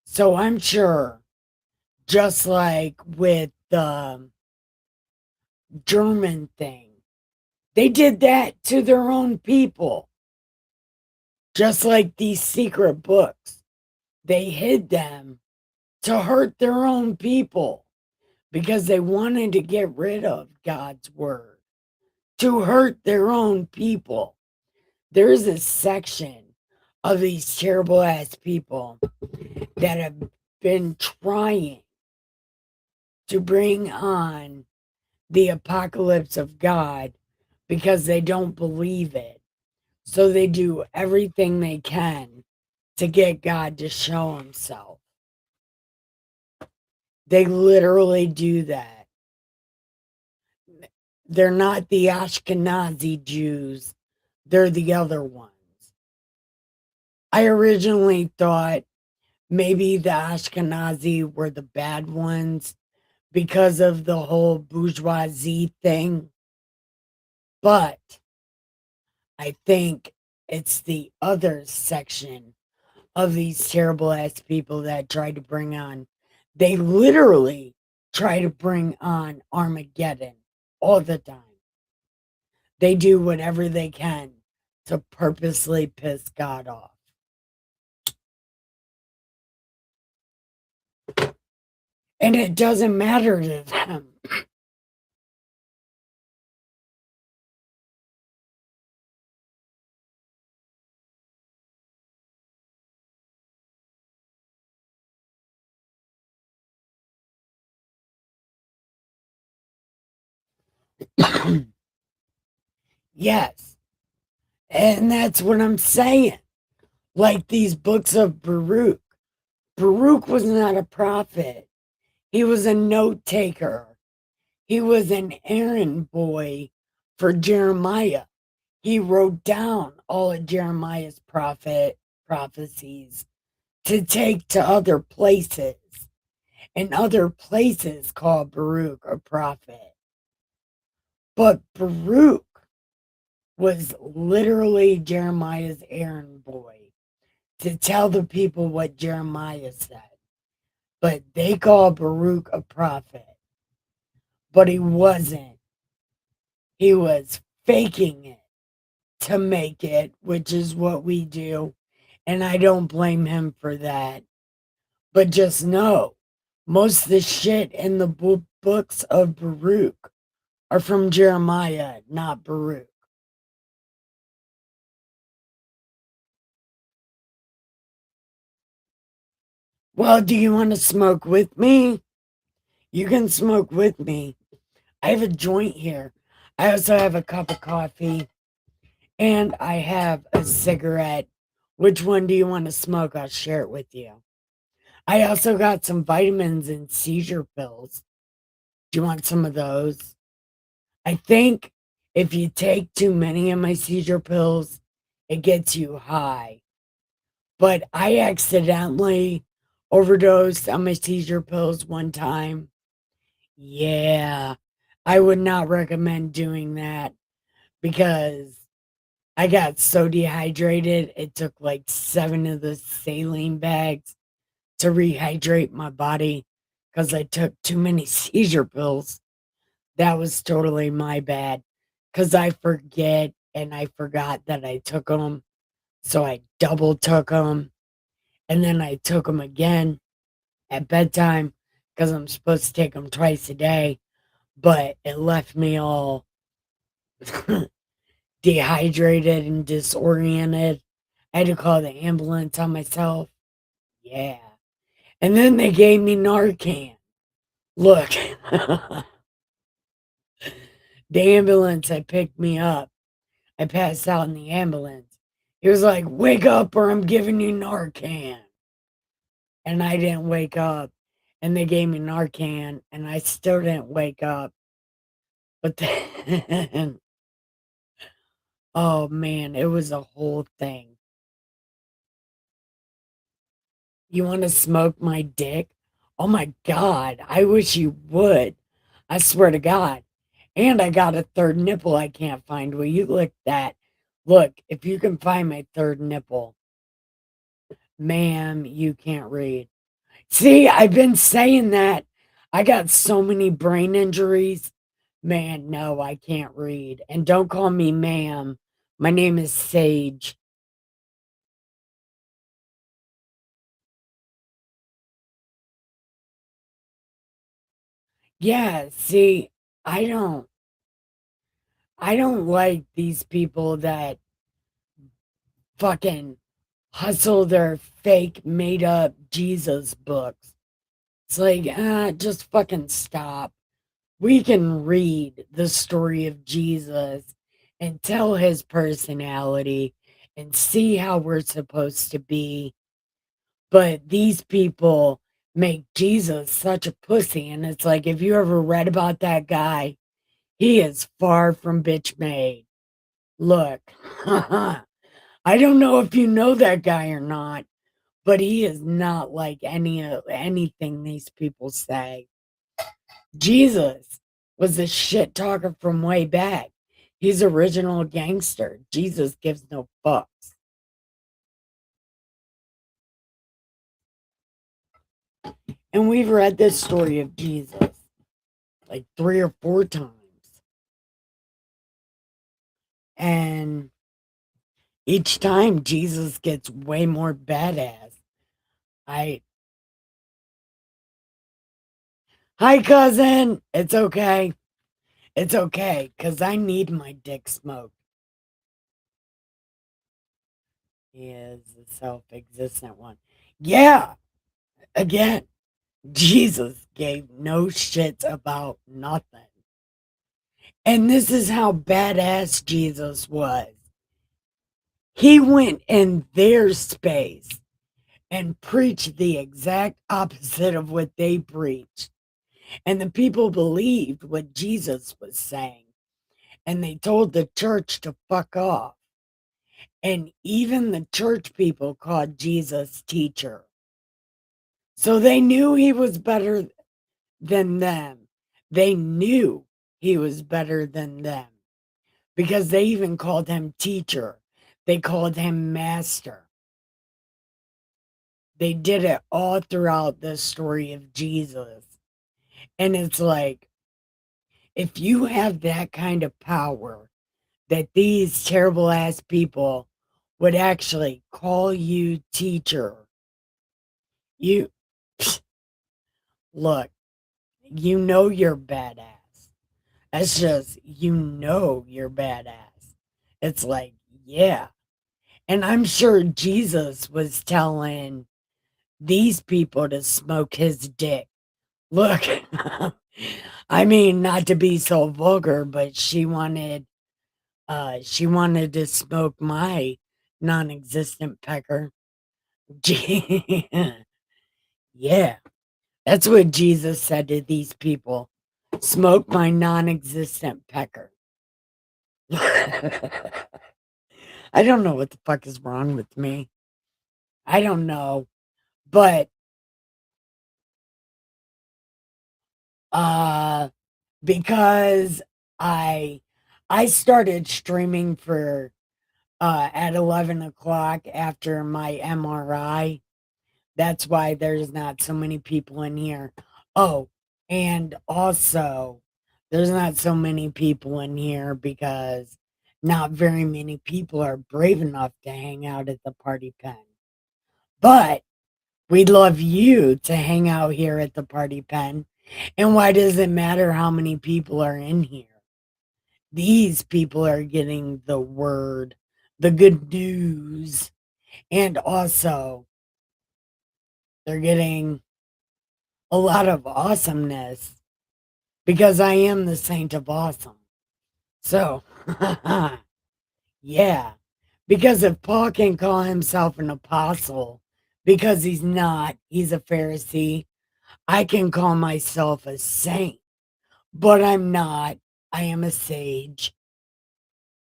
So I'm sure, just like with the German thing, they did that to their own people. Just like these secret books, they hid them to hurt their own people because they wanted to get rid of God's word, to hurt their own people. There's a section of these terrible ass people that have been trying to bring on the apocalypse of God because they don't believe it. So they do everything they can to get God to show himself. They literally do that. They're not the Ashkenazi Jews, they're the other ones. I originally thought maybe the Ashkenazi were the bad ones because of the whole bourgeoisie thing, but I think it's the other section of these terrible ass people that try to bring on, they literally try to bring on Armageddon all the time. They do whatever they can to purposely piss God off. And it doesn't matter to them. Yes. And that's what I'm saying. Like these books of Baruch. Baruch was not a prophet, he was a note taker. He was an errand boy for Jeremiah. He wrote down all of Jeremiah's prophecies to take to other places. And other places called Baruch a prophet. But Baruch was literally Jeremiah's errand boy to tell the people what Jeremiah said. But they call Baruch a prophet. But he wasn't. He was faking it to make it, which is what we do. And I don't blame him for that. But just know, most of the shit in the books of Baruch are from Jeremiah, not Baruch. Well, do you want to smoke with me? You can smoke with me. I have a joint here. I also have a cup of coffee and I have a cigarette. Which one do you want to smoke? I'll share it with you. I also got some vitamins and seizure pills. Do you want some of those? I think if you take too many of my seizure pills, it gets you high. But I accidentally overdosed on my seizure pills one time. Yeah, I would not recommend doing that because I got so dehydrated. It took like 7 of the saline bags to rehydrate my body because I took too many seizure pills. That was totally my bad because I forget and I forgot that I took them. So I double took them and then I took them again at bedtime because I'm supposed to take them twice a day. But it left me all dehydrated and disoriented. I had to call the ambulance on myself. Yeah. And then they gave me Narcan. Look, the ambulance that picked me up, I passed out in the ambulance. He was like, wake up or I'm giving you Narcan. And I didn't wake up. And they gave me Narcan and I still didn't wake up. But then, oh man, it was a whole thing. You want to smoke my dick? Oh my God, I wish you would. I swear to God. And I got a third nipple I can't find. Will you lick that? Look, if you can find my third nipple, ma'am, you can't read. See, I've been saying that. I got so many brain injuries. Man, no, I can't read. And don't call me ma'am. My name is Sage. Yeah, see, I don't I don't like these people that fucking hustle their fake made up Jesus books. It's like, just fucking stop. We can read the story of Jesus and tell his personality and see how we're supposed to be. But these people make Jesus such a pussy. And it's like, if you ever read about that guy, he is far from bitch made. Look, I don't know if you know that guy or not, but he is not like anything these people say. Jesus was a shit talker from way back. He's original gangster. Jesus gives no fucks. And we've read this story of Jesus like 3 or 4 times. And each time Jesus gets way more badass. I Hi cousin. It's okay. It's okay, cause I need my dick smoked. He is a self-existent one. Yeah, again, Jesus gave no shits about nothing. And this is how badass Jesus was. He went in their space and preached the exact opposite of what they preached. And the people believed what Jesus was saying. And they told the church to fuck off. And even the church people called Jesus teacher. So they knew he was better than them. They knew he was better than them because they even called him teacher. They called him master. They did it all throughout the story of Jesus. And it's like, if you have that kind of power that these terrible ass people would actually call you teacher, you look, you know you're badass. That's just, you know you're badass. It's like, yeah. And I'm sure Jesus was telling these people to smoke his dick. Look, I mean, not to be so vulgar, but she wanted to smoke my non-existent pecker. Yeah, that's what Jesus said to these people. Smoke my non-existent pecker. I don't know what the fuck is wrong with me. I don't know. But uh because I I started streaming for at 11 o'clock after my MRI. That's why there's not so many people in here. Oh, and also there's not so many people in here because not very many people are brave enough to hang out at the party pen. But we'd love you to hang out here at the party pen. And why does it matter how many people are in here? These people are getting the word, the good news, and also they're getting a lot of awesomeness because I am the saint of awesome. So, yeah, because if Paul can call himself an apostle because he's not, he's a Pharisee, I can call myself a saint, but I'm not. I am a sage.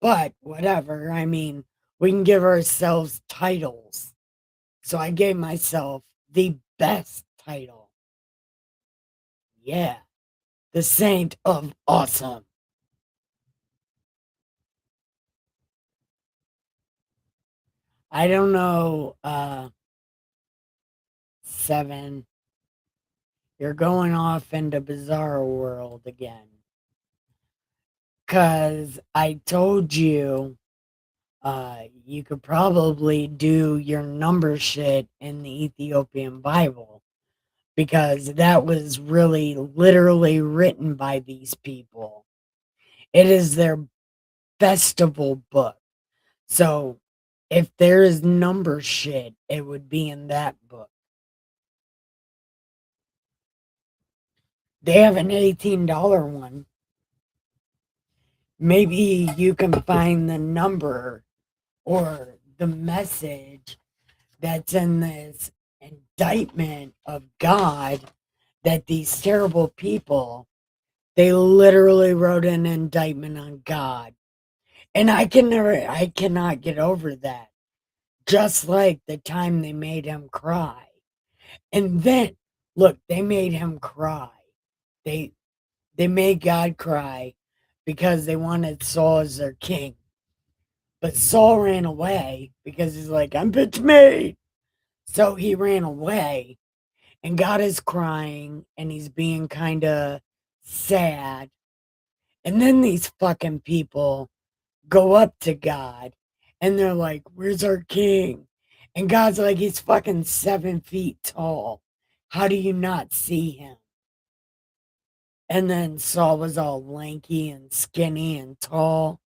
But whatever. I mean, we can give ourselves titles. So I gave myself the best title. Yeah, the Saint of Awesome. I don't know, 7. You're going off into bizarre world again. Cause I told you, you could probably do your number shit in the Ethiopian Bible because that was really literally written by these people. It is their festival book. So if there is number shit, it would be in that book. They have an $18 one. Maybe you can find the number or the message that's in this indictment of God that these terrible people, they literally wrote an indictment on God. And I cannot get over that. Just like the time they made him cry. And then, look, they made him cry. They they made God cry because they wanted Saul as their king. But Saul ran away because he's like, I'm bitch made. So he ran away and God is crying and he's being kind of sad. And then these fucking people go up to God and they're like, where's our king? And God's like, he's fucking 7 feet tall. How do you not see him? And then Saul was all lanky and skinny and tall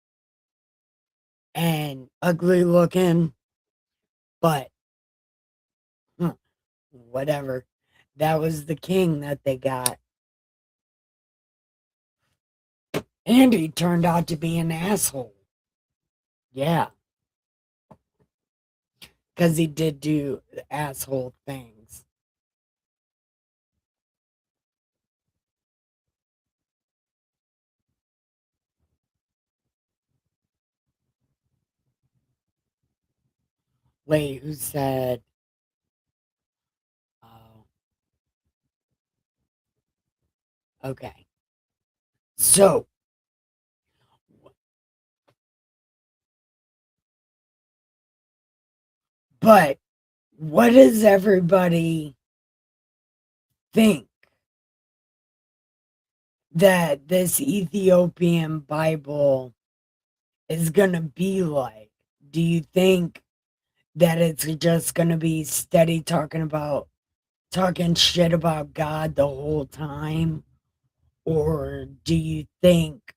and ugly looking, but whatever. That was the king that they got. And he turned out to be an asshole. Yeah, because he did do asshole things. Wait, who said, oh, okay. So, but what does everybody think that this Ethiopian Bible is going to be like? Do you think that it's just going to be steady talking shit about God the whole time? Or do you think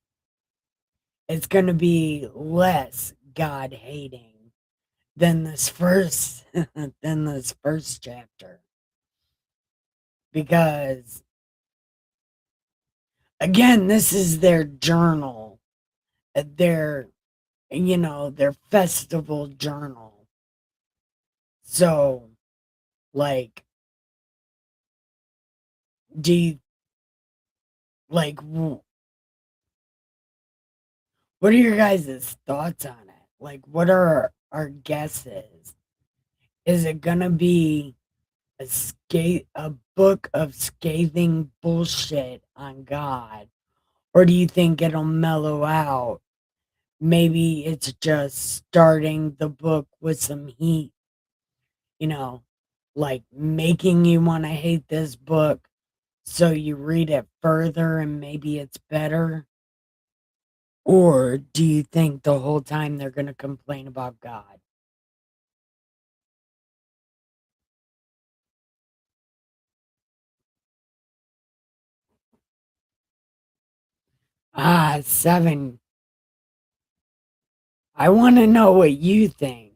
it's going to be less God hating than this first than this first chapter? Because again, this is their journal, their their festival journal. So, like, do you like what are your guys' thoughts on it? Like, what are our guesses? Is it gonna be a book of scathing bullshit on God, or do you think it'll mellow out? Maybe it's just starting the book with some heat, you know, like making you want to hate this book so you read it further and maybe it's better? Or do you think the whole time they're going to complain about God? 7. I want to know what you think.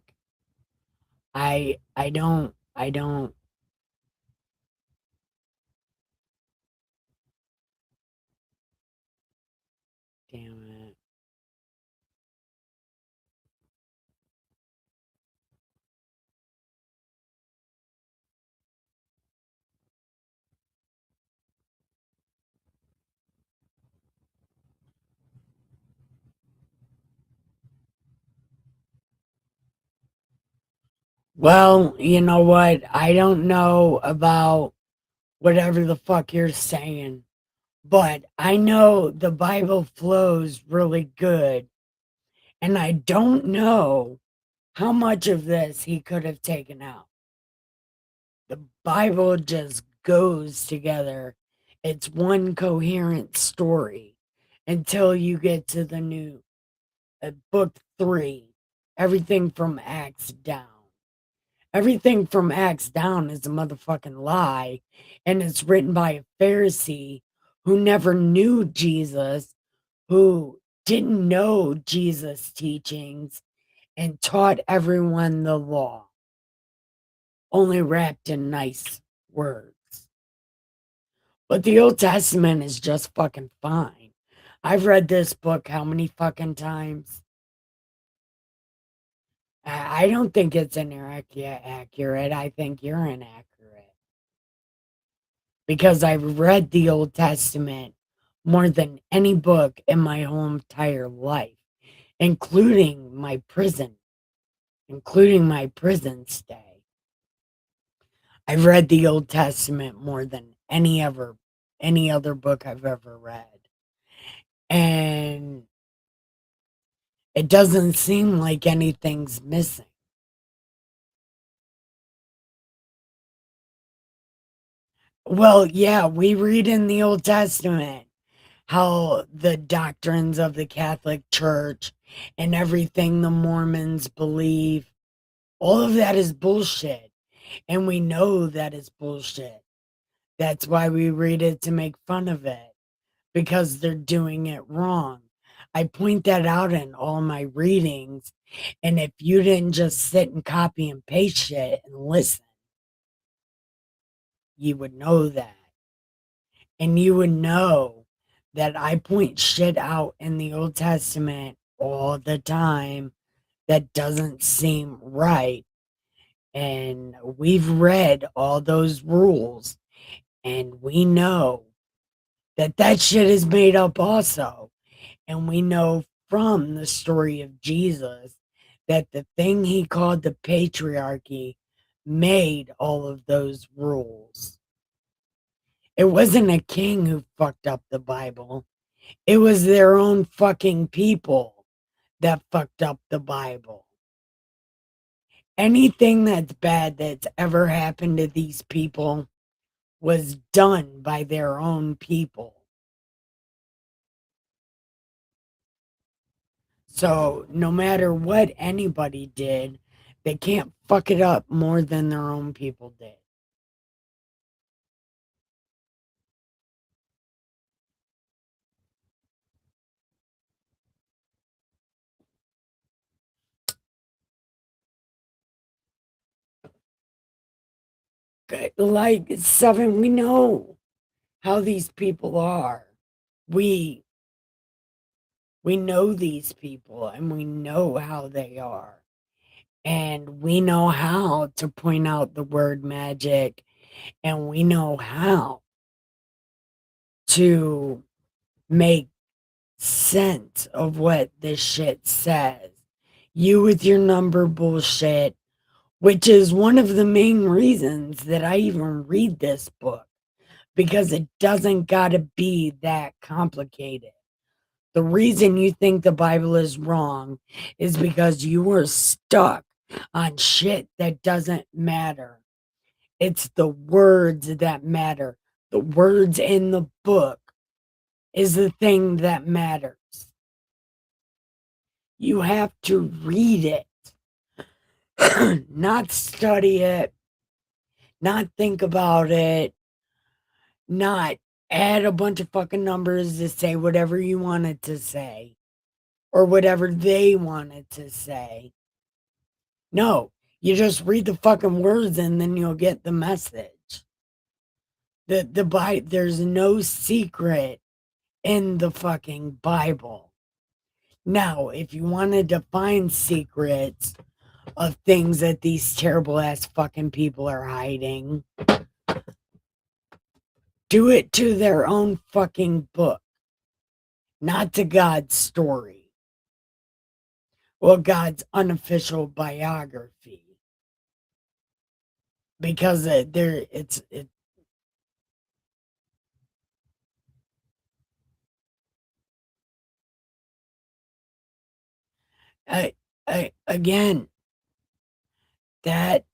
I don't damn it. Well, you know what? I don't know about whatever the fuck you're saying, but I know the Bible flows really good. And I don't know how much of this he could have taken out. The Bible just goes together. It's one coherent story until you get to the new book 3. Everything from Acts down. Everything from Acts down is a motherfucking lie, and it's written by a Pharisee who never knew Jesus, who didn't know Jesus' teachings, and taught everyone the law, only wrapped in nice words. But the Old Testament is just fucking fine. I've read this book how many fucking times? I don't think it's inaccurate. I think you're inaccurate. Because I've read the Old Testament more than any book in my whole entire life, including my prison, including my prison stay. I've read the Old Testament more than any other book I've ever read. And it doesn't seem like anything's missing. Well, yeah, we read in the Old Testament how the doctrines of the Catholic Church and everything the Mormons believe, all of that is bullshit. And we know that it's bullshit. That's why we read it, to make fun of it, because they're doing it wrong. I point that out in all my readings. And if you didn't just sit and copy and paste shit and listen, you would know that. And you would know that I point shit out in the Old Testament all the time that doesn't seem right. And we've read all those rules, and we know that that shit is made up also. And we know from the story of Jesus that the thing he called the patriarchy made all of those rules. It wasn't a king who fucked up the Bible. It was their own fucking people that fucked up the Bible. Anything that's bad that's ever happened to these people was done by their own people. So no matter what anybody did, they can't fuck it up more than their own people did. Like, Seven, we know how these people are. We we know these people, and we know how they are. And we know how to point out the word magic, and we know how to make sense of what this shit says. You with your number bullshit, which is one of the main reasons that I even read this book, because it doesn't gotta be that complicated. The reason you think the Bible is wrong is because you were stuck on shit that doesn't matter. It's the words that matter. The words in the book is the thing that matters. You have to read it, not study it, not think about it, not add a bunch of fucking numbers to say whatever you wanted to say or whatever they wanted to say. No, you just read the fucking words and then you'll get the message. There's no secret in the fucking Bible. Now, if you wanted to find secrets of things that these terrible ass fucking people are hiding, do it to their own fucking book, not to God's story. Well, God's unofficial biography. Because I, again, That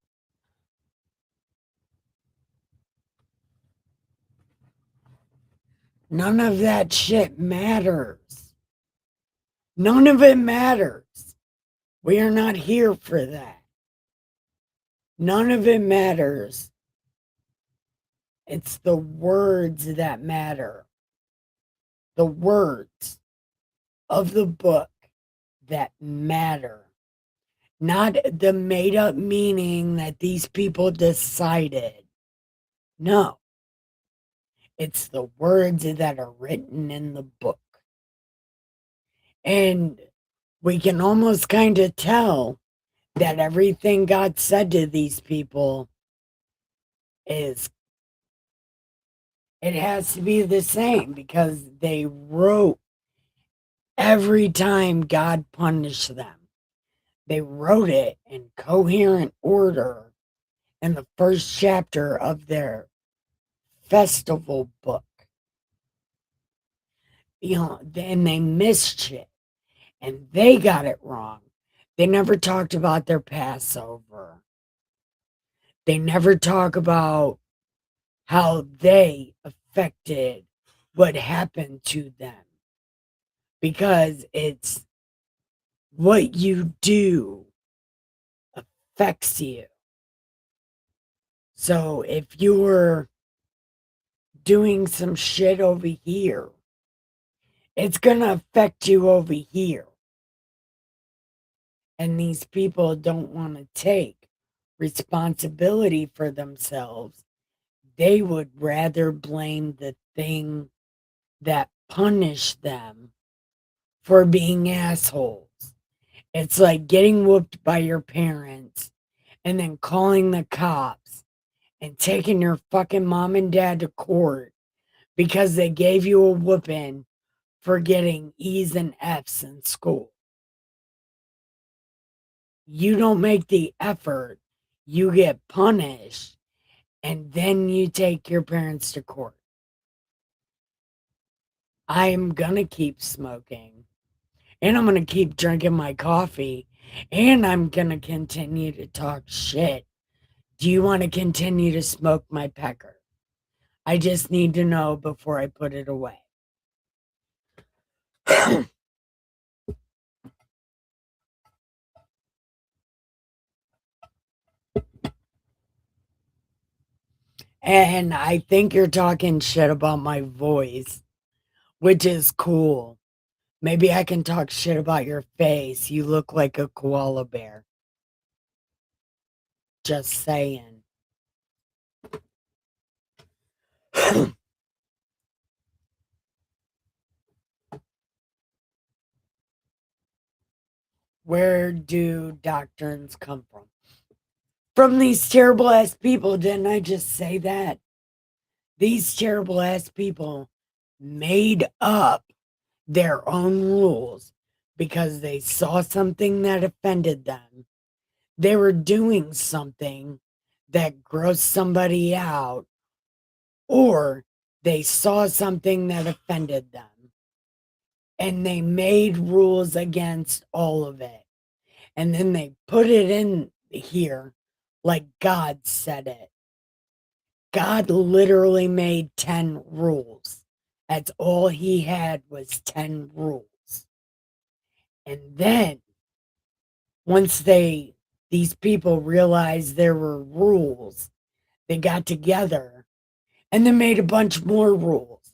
none of that shit matters. None of it matters. We are not here for that. None of it matters. It's the words that matter. The words of the book that matter. Not the made up meaning that these people decided. No, it's the words that are written in the book. And we can almost kind of tell that everything God said to these people is, it has to be the same because they wrote every time God punished them. They wrote it in coherent order in the first chapter of their festival book. You know, and they missed shit and they got it wrong. They never talked about their Passover. They never talk about how they affected what happened to them because it's what you do affects you. So if you were doing some shit over here, it's going to affect you over here. And these people don't want to take responsibility for themselves. They would rather blame the thing that punished them for being assholes. It's like getting whooped by your parents and then calling the cops and taking your fucking mom and dad to court because they gave you a whooping for getting E's and F's in school. You don't make the effort, you get punished, and then you take your parents to court. I'm gonna keep smoking, and I'm gonna keep drinking my coffee, and I'm gonna continue to talk shit. Do you want to continue to smoke my pecker? I just need to know before I put it away. And I think you're talking shit about my voice, which is cool. Maybe I can talk shit about your face. You look like a koala bear. Just saying. Where do doctrines come from? From these terrible ass people. Didn't I just say that? These terrible ass people made up their own rules because they saw something that offended them. They were doing something that grossed somebody out, or they saw something that offended them. And they made rules against all of it. And then they put it in here like God said it. God literally made 10 rules. That's all he had was 10 rules. And then once these people realized there were rules, they got together and they made a bunch more rules.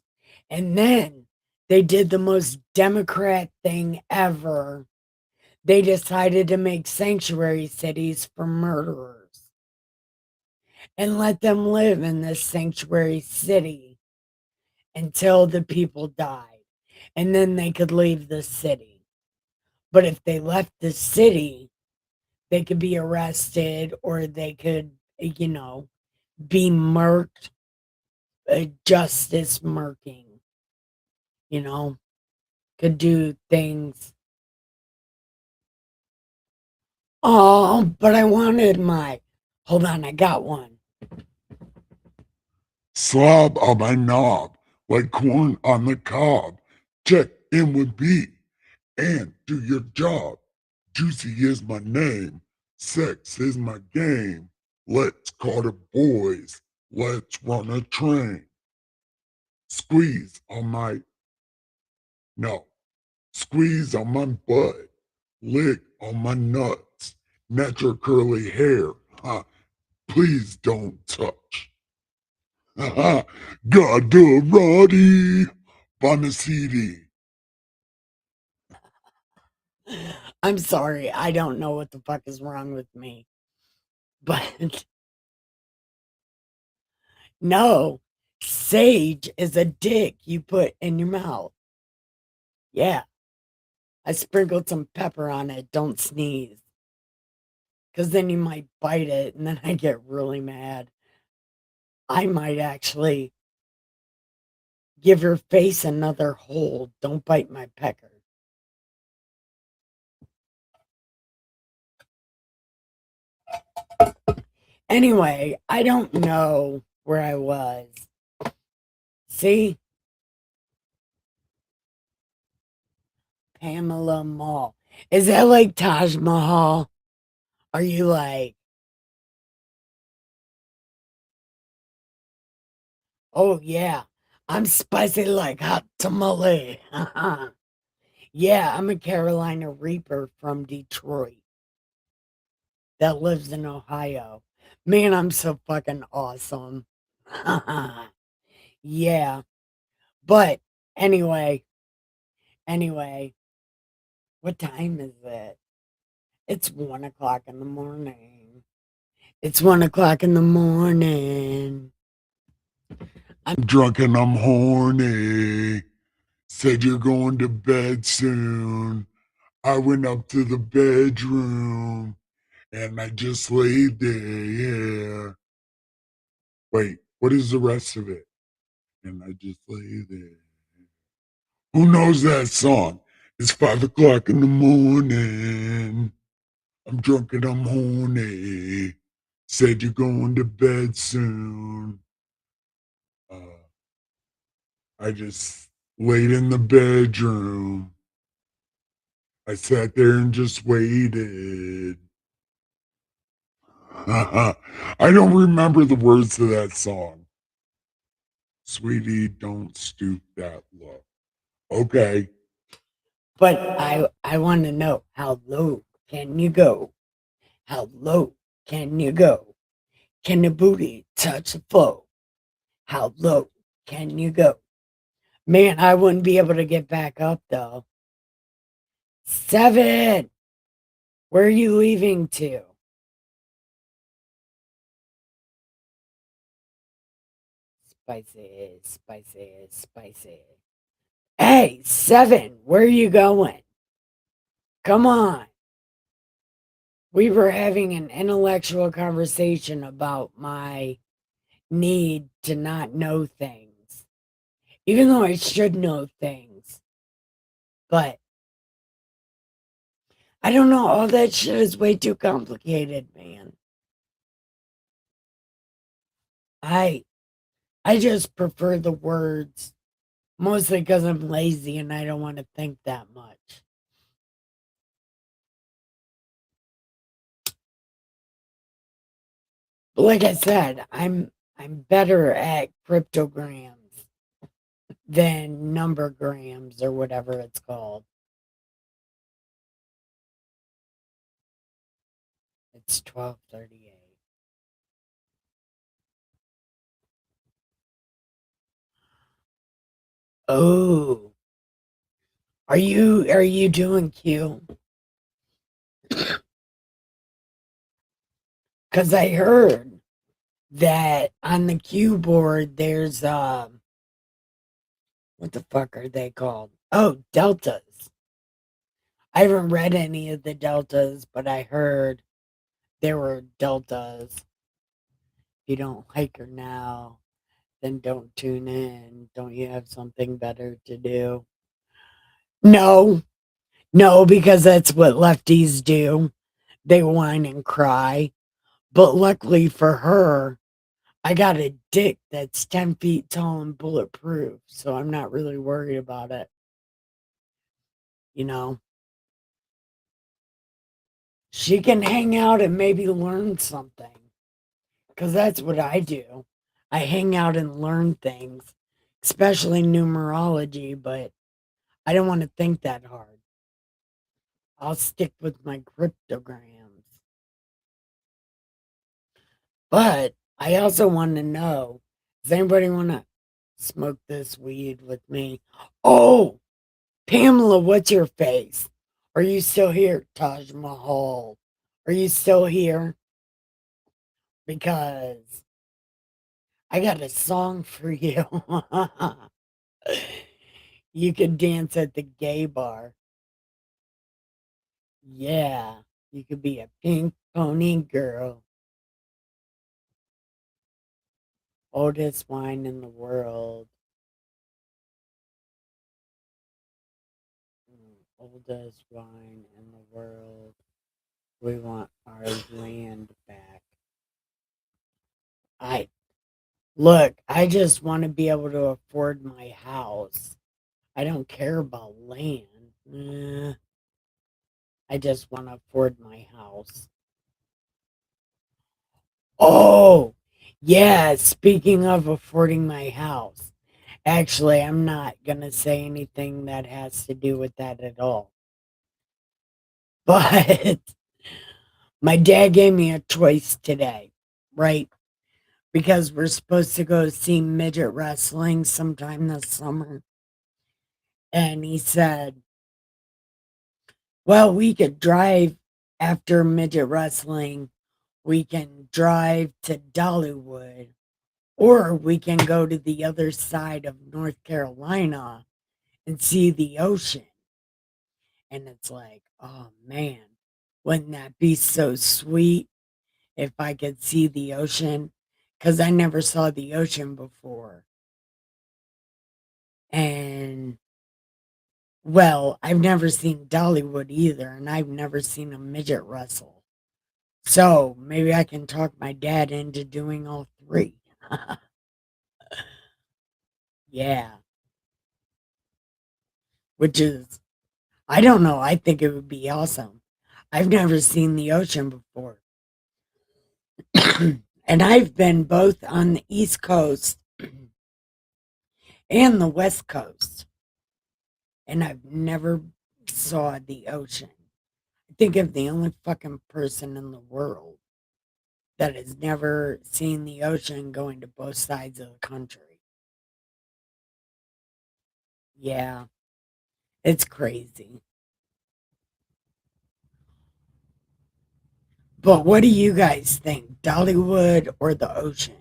And then they did the most Democrat thing ever. They decided to make sanctuary cities for murderers and let them live in this sanctuary city until the people died. And then they could leave the city. But if they left the city, they could be arrested or they could, be murked, justice murking, you know, could do things. Oh, but I wanted hold on, I got one. Slob on my knob, like corn on the cob. Check in with B and do your job. Juicy is my name. Sex is my game. Let's call the boys. Let's run a train. Squeeze on my, no, squeeze on my butt. Lick on my nuts. Natural curly hair. Huh? Please don't touch. Haha. Roddy. Buy me CD. I'm sorry. I don't know what the fuck is wrong with me. But no, sage is a dick you put in your mouth. Yeah. I sprinkled some pepper on it. Don't sneeze. Because then you might bite it and then I get really mad. I might actually give your face another hold. Don't bite my pecker. Anyway, I don't know where I was. See? Pamela Mall. Is that like Taj Mahal? Are you like, oh yeah, I'm spicy like hot tamale? Yeah, I'm a Carolina Reaper from Detroit that lives in Ohio. Man, I'm so fucking awesome. Yeah, but anyway, anyway, what time is it? It's 1 o'clock in the morning. It's 1 o'clock in the morning. I'm drunk and I'm horny. Said you're going to bed soon. I went up to the bedroom and I just laid there. Wait, what is the rest of it? And I just lay there. Who knows that song? It's 5 o'clock in the morning. I'm drunk and I'm horny. Said you're going to bed soon. Uh, I just laid in the bedroom. I sat there and just waited. I don't remember the words to that song. Sweetie, don't stoop that low. Okay. But I want to know, how low can you go? How low can you go? Can the booty touch the floor? How low can you go? Man, I wouldn't be able to get back up though. 7. Where are you leaving to? Spicy, spicy, spicy. Hey, 7. Where are you going? Come on. We were having an intellectual conversation about my need to not know things, even though I should know things. But I don't know. All that shit is way too complicated, man. I I just prefer the words, mostly because I'm lazy and I don't want to think that much. But like I said, I'm better at cryptograms than numbergrams or whatever it's called. It's 12:38. Oh, are you doing Q? Because I heard that on the Q board there's what the fuck are they called? Oh, deltas. I haven't read any of the deltas, but I heard there were deltas. If you don't like her now, then don't tune in. Don't you have something better to do? No, no, because that's what lefties do. They whine and cry. But luckily for her, I got a dick that's 10 feet tall and bulletproof, so I'm not really worried about it, you know? She can hang out and maybe learn something. Because that's what I do. I hang out and learn things, especially numerology, but I don't want to think that hard. I'll stick with my cryptograms. But I also want to know, does anybody want to smoke this weed with me? Oh, Pamela, what's your face? Are you still here? Taj Mahal. Are you still here? Because I got a song for you. You could dance at the gay bar. Yeah, you could be a pink pony girl. Oldest wine in the world. Oldest wine in the world. We want our land back. I look, I just want to be able to afford my house. I don't care about land. I just want to afford my house. Oh, yeah. Speaking of affording my house, actually, I'm not going to say anything that has to do with that at all. But my dad gave me a choice today, right? Because we're supposed to go see midget wrestling sometime this summer. And he said, well, we could drive after midget wrestling. We can drive to Dollywood, or we can go to the other side of North Carolina and see the ocean. And it's like, oh man, wouldn't that be so sweet if I could see the ocean? Because I never saw the ocean before. And well, I've never seen Dollywood either, and I've never seen a midget wrestle. So maybe I can talk my dad into doing all three. Yeah, which is, I don't know, I think it would be awesome. I've never seen the ocean before. And I've been both on the East Coast and the West Coast, and I've never saw the ocean. I think I'm the only fucking person in the world that has never seen the ocean going to both sides of the country. Yeah, it's crazy. But what do you guys think? Dollywood or the ocean?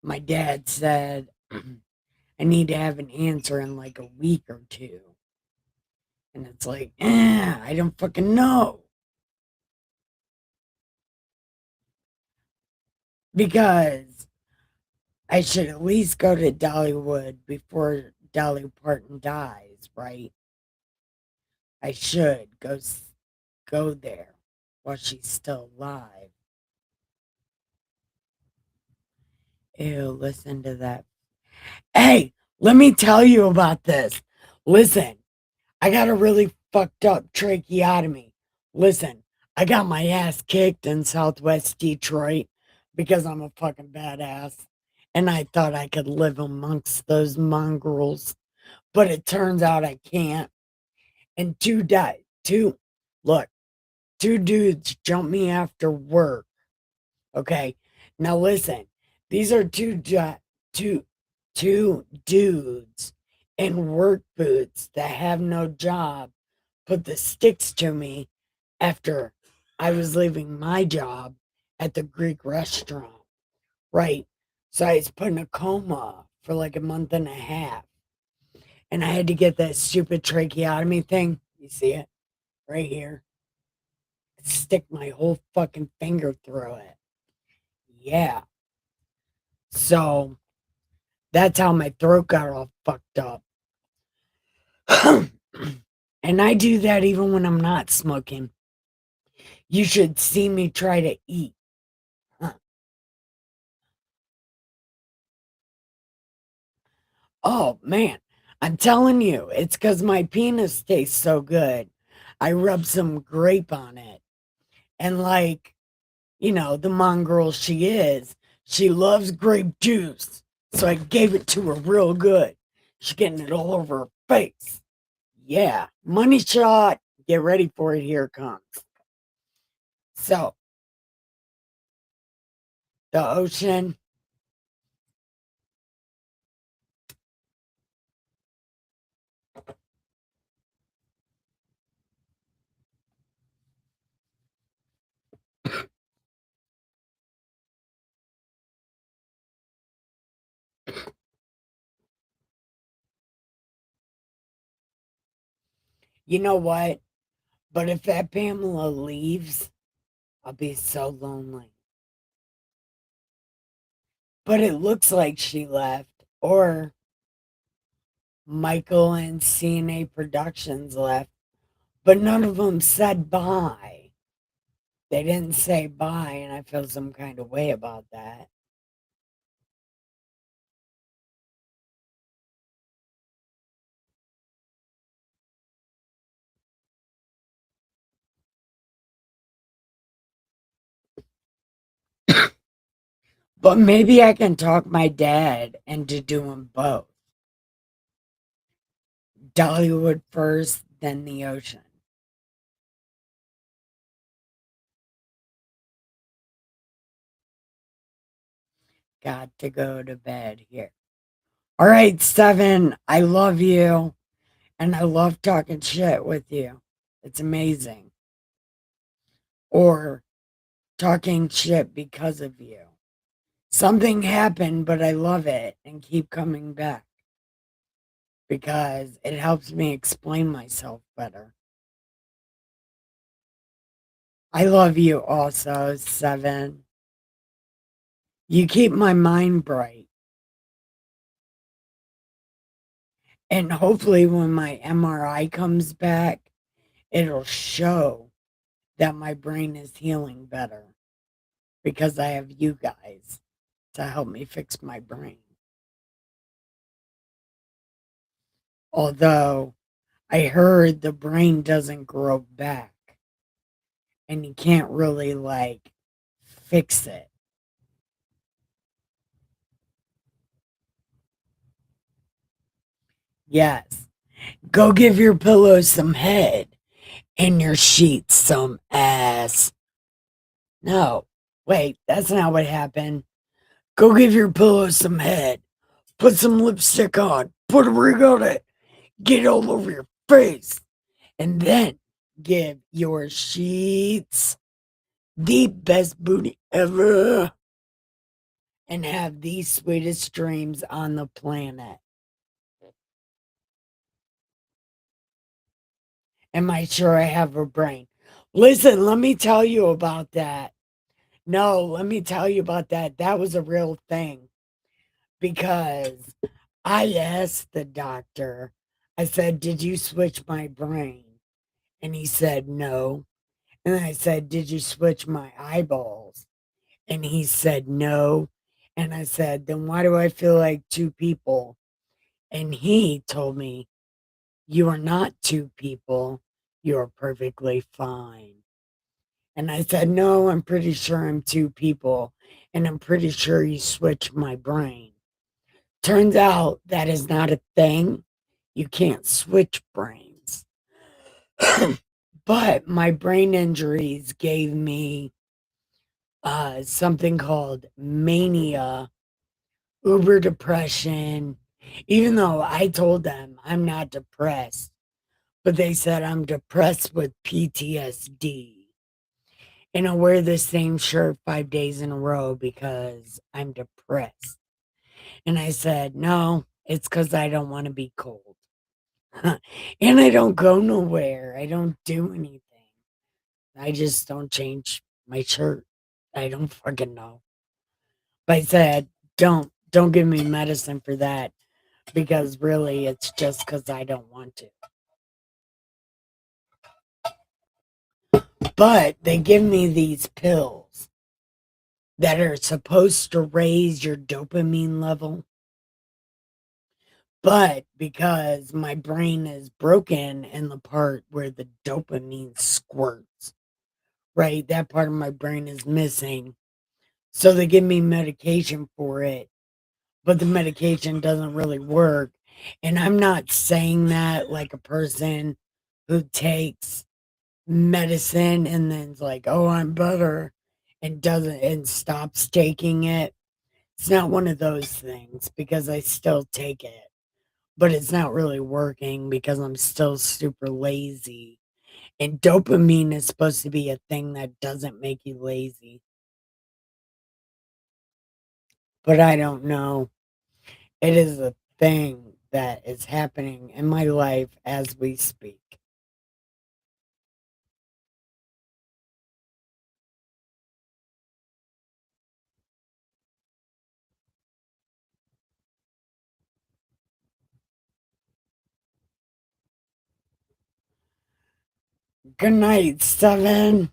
My dad said I need to have an answer in like a week or two. And it's like, I don't fucking know. Because I should at least go to Dollywood before Dolly Parton dies, right? I should go there while she's still alive. Ew, listen to that. Hey, let me tell you about this. Listen, I got a really fucked up tracheotomy. Listen, I got my ass kicked in Southwest Detroit because I'm a fucking badass. And I thought I could live amongst those mongrels. But it turns out I can't. And look, two dudes jumped me after work. Okay. Now listen, these are two, two dudes in work boots that have no job put the sticks to me after I was leaving my job at the Greek restaurant. Right. So I was put in a coma for like a month and a half. And I had to get that stupid tracheotomy thing. You see it right here? Stick my whole fucking finger through it. Yeah. So that's how my throat got all fucked up. And I do that even when I'm not smoking. You should see me try to eat. Huh. Oh man, I'm telling you, it's because my penis tastes so good. I rubbed some grape on it. And like, the mongrel she is, she loves grape juice. So I gave it to her real good. She's getting it all over her face. Yeah, money shot. Get ready for it. Here it comes. So, the ocean. You know what? But if that Pamela leaves, I'll be so lonely. But it looks like she left, or Michael and CNA Productions left, but none of them said bye. They didn't say bye, and I feel some kind of way about that. But maybe I can talk my dad into doing both. Dollywood first, then the ocean. Got to go to bed here. All right, Seven, I love you, and I love talking shit with you. It's amazing. Or talking shit because of you. Something happened, but I love it and keep coming back because it helps me explain myself better. I love you also, Seven. You keep my mind bright. And hopefully, when my MRI comes back, it'll show that my brain is healing better because I have you guys to help me fix my brain. Although I heard the brain doesn't grow back and you can't really like fix it. Yes. Go give your pillow some head and your sheets some ass. No, wait, that's not what happened. Go give your pillow some head. Put some lipstick on. Put a ring on it. Get it all over your face. And then give your sheets the best booty ever. And have the sweetest dreams on the planet. Am I sure I have a brain? Listen, let me tell you about that. No, let me tell you about that. That was a real thing because I asked the doctor, I said, "Did you switch my brain?" And he said, "No." And I said, "Did you switch my eyeballs?" And he said, "No." And I said, "Then why do I feel like two people?" And he told me, "You are not two people. You're perfectly fine." And I said, "No, I'm pretty sure I'm two people. And I'm pretty sure you switched my brain." Turns out that is not a thing. You can't switch brains. But my brain injuries gave me something called mania, uber depression. Even though I told them I'm not depressed, but they said I'm depressed with PTSD. And I wear the same shirt 5 days in a row because I'm depressed. And I said, no, it's because I don't want to be cold. And I don't go nowhere. I don't do anything. I just don't change my shirt. I don't fucking know. But I said, don't give me medicine for that because really it's just because I don't want to. But they give me these pills that are supposed to raise your dopamine level. But because my brain is broken in the part where the dopamine squirts, right? That part of my brain is missing. So they give me medication for it, but the medication doesn't really work. And I'm not saying that like a person who takes medicine and then's like, "Oh, I'm better," and doesn't and stops taking it. It's not one of those things because I still take it, but it's not really working because I'm still super lazy. And dopamine is supposed to be a thing that doesn't make you lazy, but I don't know. It is a thing that is happening in my life as we speak. Good night, Seven.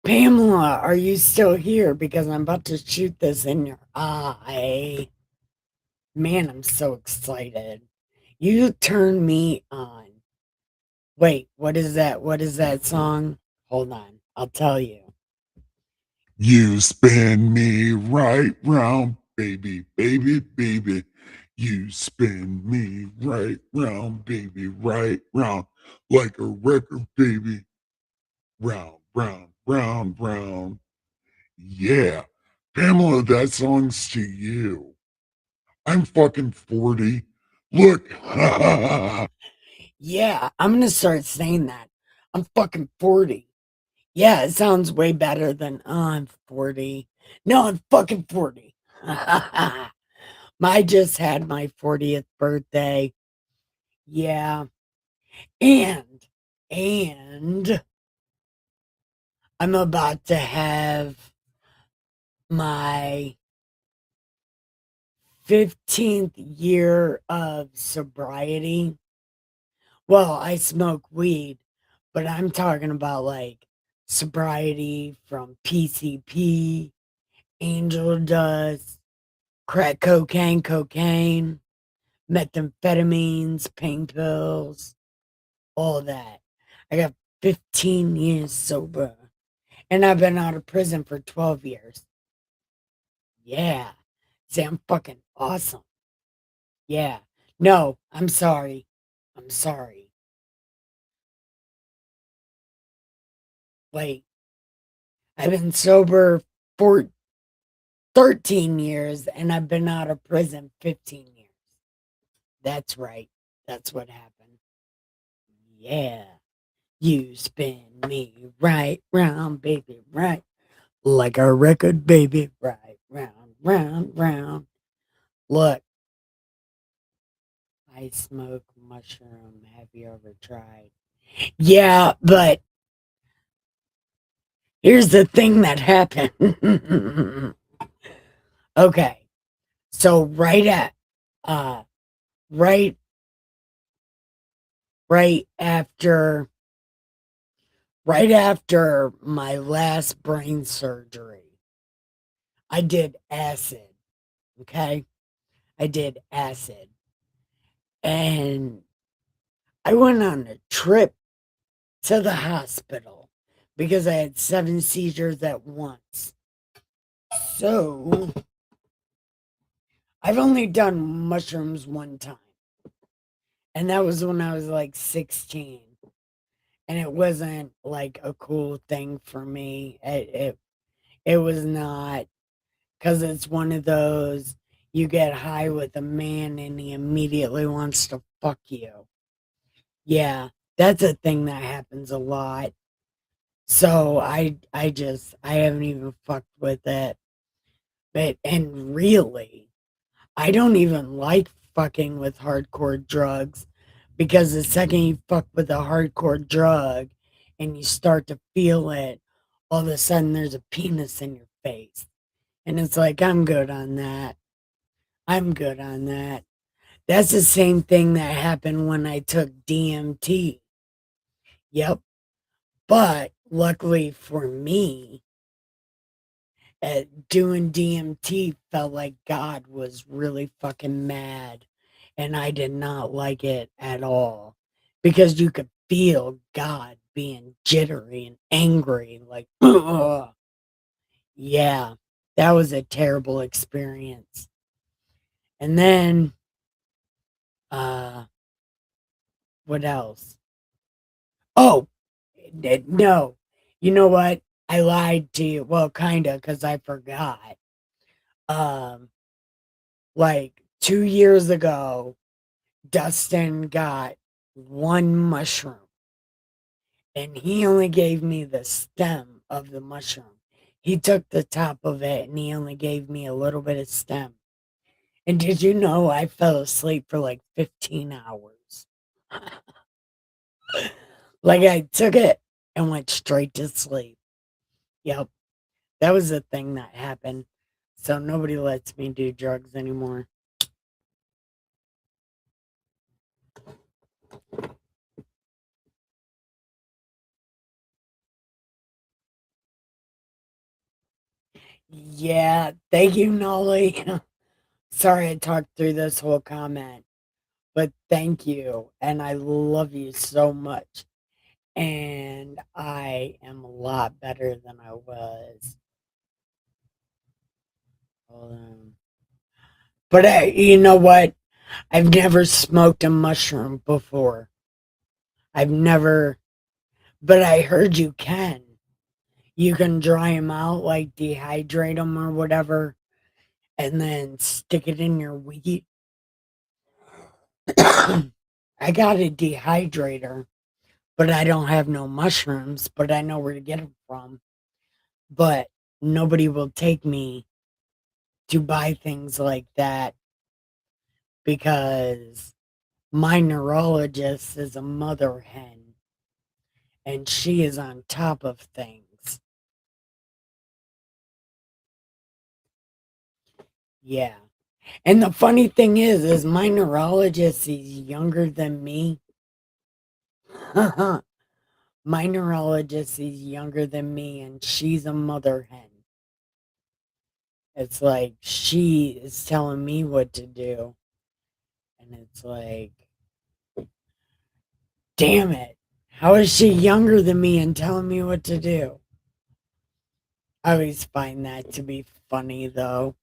Pamela, are you still here? Because I'm about to shoot this in your eye. Man, I'm so excited. You turn me on. Wait, what is that? What is that song? Hold on, I'll tell you. You spin me right round, baby, baby, baby. You spin me right round, baby, right round, like a record, baby. Round, round, round, round. Yeah. Pamela, that song's to you. I'm fucking 40. Look. Yeah, I'm gonna start saying that. I'm fucking 40. Yeah, it sounds way better than I'm 40. No, I'm fucking 40. I just had my 40th birthday. Yeah. And and I'm about to have my 15th year of sobriety. Well, I smoke weed, but I'm talking about like sobriety from PCP, angel dust, crack cocaine, methamphetamines, pain pills, all that. I got 15 years sober, and I've been out of prison for 12 years. Yeah. See, I'm fucking awesome. Yeah. No, I'm sorry. I'm sorry. Wait, I've been sober for 13 years and I've been out of prison 15 years. That's right. That's what happened. Yeah. You spin me right round, baby, right. Like a record, baby, right round, round, round. Look, I smoke mushroom. Have you ever tried? Yeah, but here's the thing that happened. Okay. So uh right right after right after my last brain surgery, I did acid. Okay? I did acid. And I went on a trip to the hospital because I had 7 seizures at once. So I've only done mushrooms one time. And that was when I was like 16. And it wasn't like a cool thing for me. It was not, because it's one of those, you get high with a man and he immediately wants to fuck you. Yeah, that's a thing that happens a lot. So I haven't even fucked with it. But and really, I don't even like fucking with hardcore drugs because the second you fuck with a hardcore drug and you start to feel it, all of a sudden there's a penis in your face. And it's like, I'm good on that. I'm good on that. That's the same thing that happened when I took DMT. Yep. But luckily for me, doing DMT felt like God was really fucking mad and I did not like it at all because you could feel God being jittery and angry, like, ugh. Yeah, that was a terrible experience. And then, uh, what else? Oh, no. You know what? I lied to you. Well, kinda, because I forgot. Um, like 2 years ago, Dustin got one mushroom and he only gave me the stem of the mushroom. He took the top of it and he only gave me a little bit of stem. And did you know I fell asleep for like 15 hours? Like I took it and went straight to sleep. Yep, that was the thing that happened. So nobody lets me do drugs anymore. Yeah, thank you, Nolly. Sorry I talked through this whole comment, but thank you. And I love you so much. And I am a lot better than I was. Hold on. But you know what? I've never smoked a mushroom before. I've never, but I heard you can. You can dry them out, like dehydrate them or whatever, and then stick it in your wheat. I got a dehydrator, but I don't have no mushrooms, but I know where to get them from. But nobody will take me to buy things like that because my neurologist is a mother hen and she is on top of things. Yeah. And the funny thing is my neurologist is younger than me. My neurologist is younger than me and she's a mother hen. It's like she is telling me what to do. And it's like, damn it. How is she younger than me and telling me what to do? I always find that to be funny though.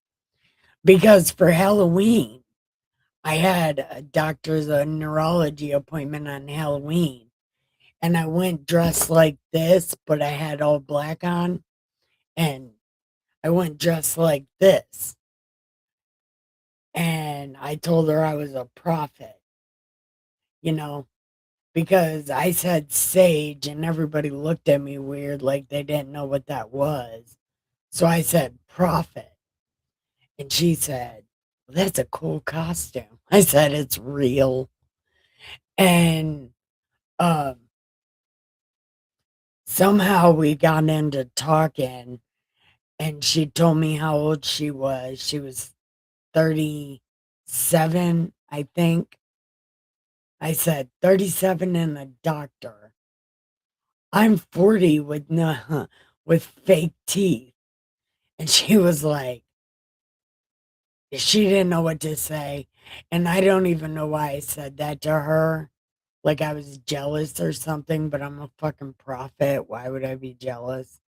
Because for Halloween, I had a doctor's a neurology appointment on Halloween. And I went dressed like this, but I had all black on. And I went dressed like this. And I told her I was a prophet, you know, because I said sage and everybody looked at me weird like they didn't know what that was. So I said prophet. And she said, well, that's a cool costume. I said, it's real. And um, somehow we got into talking and she told me how old she was. She was 37, I think. I said, 37 and a doctor. I'm 40 with no, with fake teeth. And she was like, she didn't know what to say. And I don't even know why I said that to her. Like I was jealous or something, but I'm a fucking prophet. Why would I be jealous?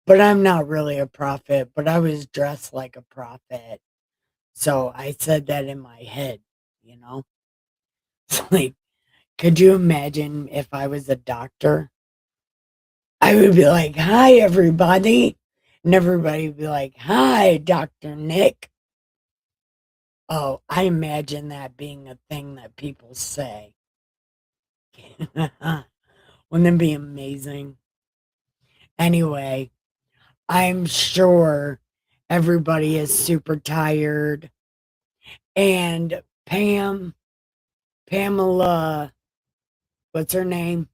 But I'm not really a prophet, but I was dressed like a prophet. So I said that in my head, you know? Like, could you imagine if I was a doctor? I would be like, hi, everybody. And everybody would be like, hi, Dr. Nick. Oh, I imagine that being a thing that people say. Wouldn't that be amazing? Anyway, I'm sure everybody is super tired. And Pamela, what's her name?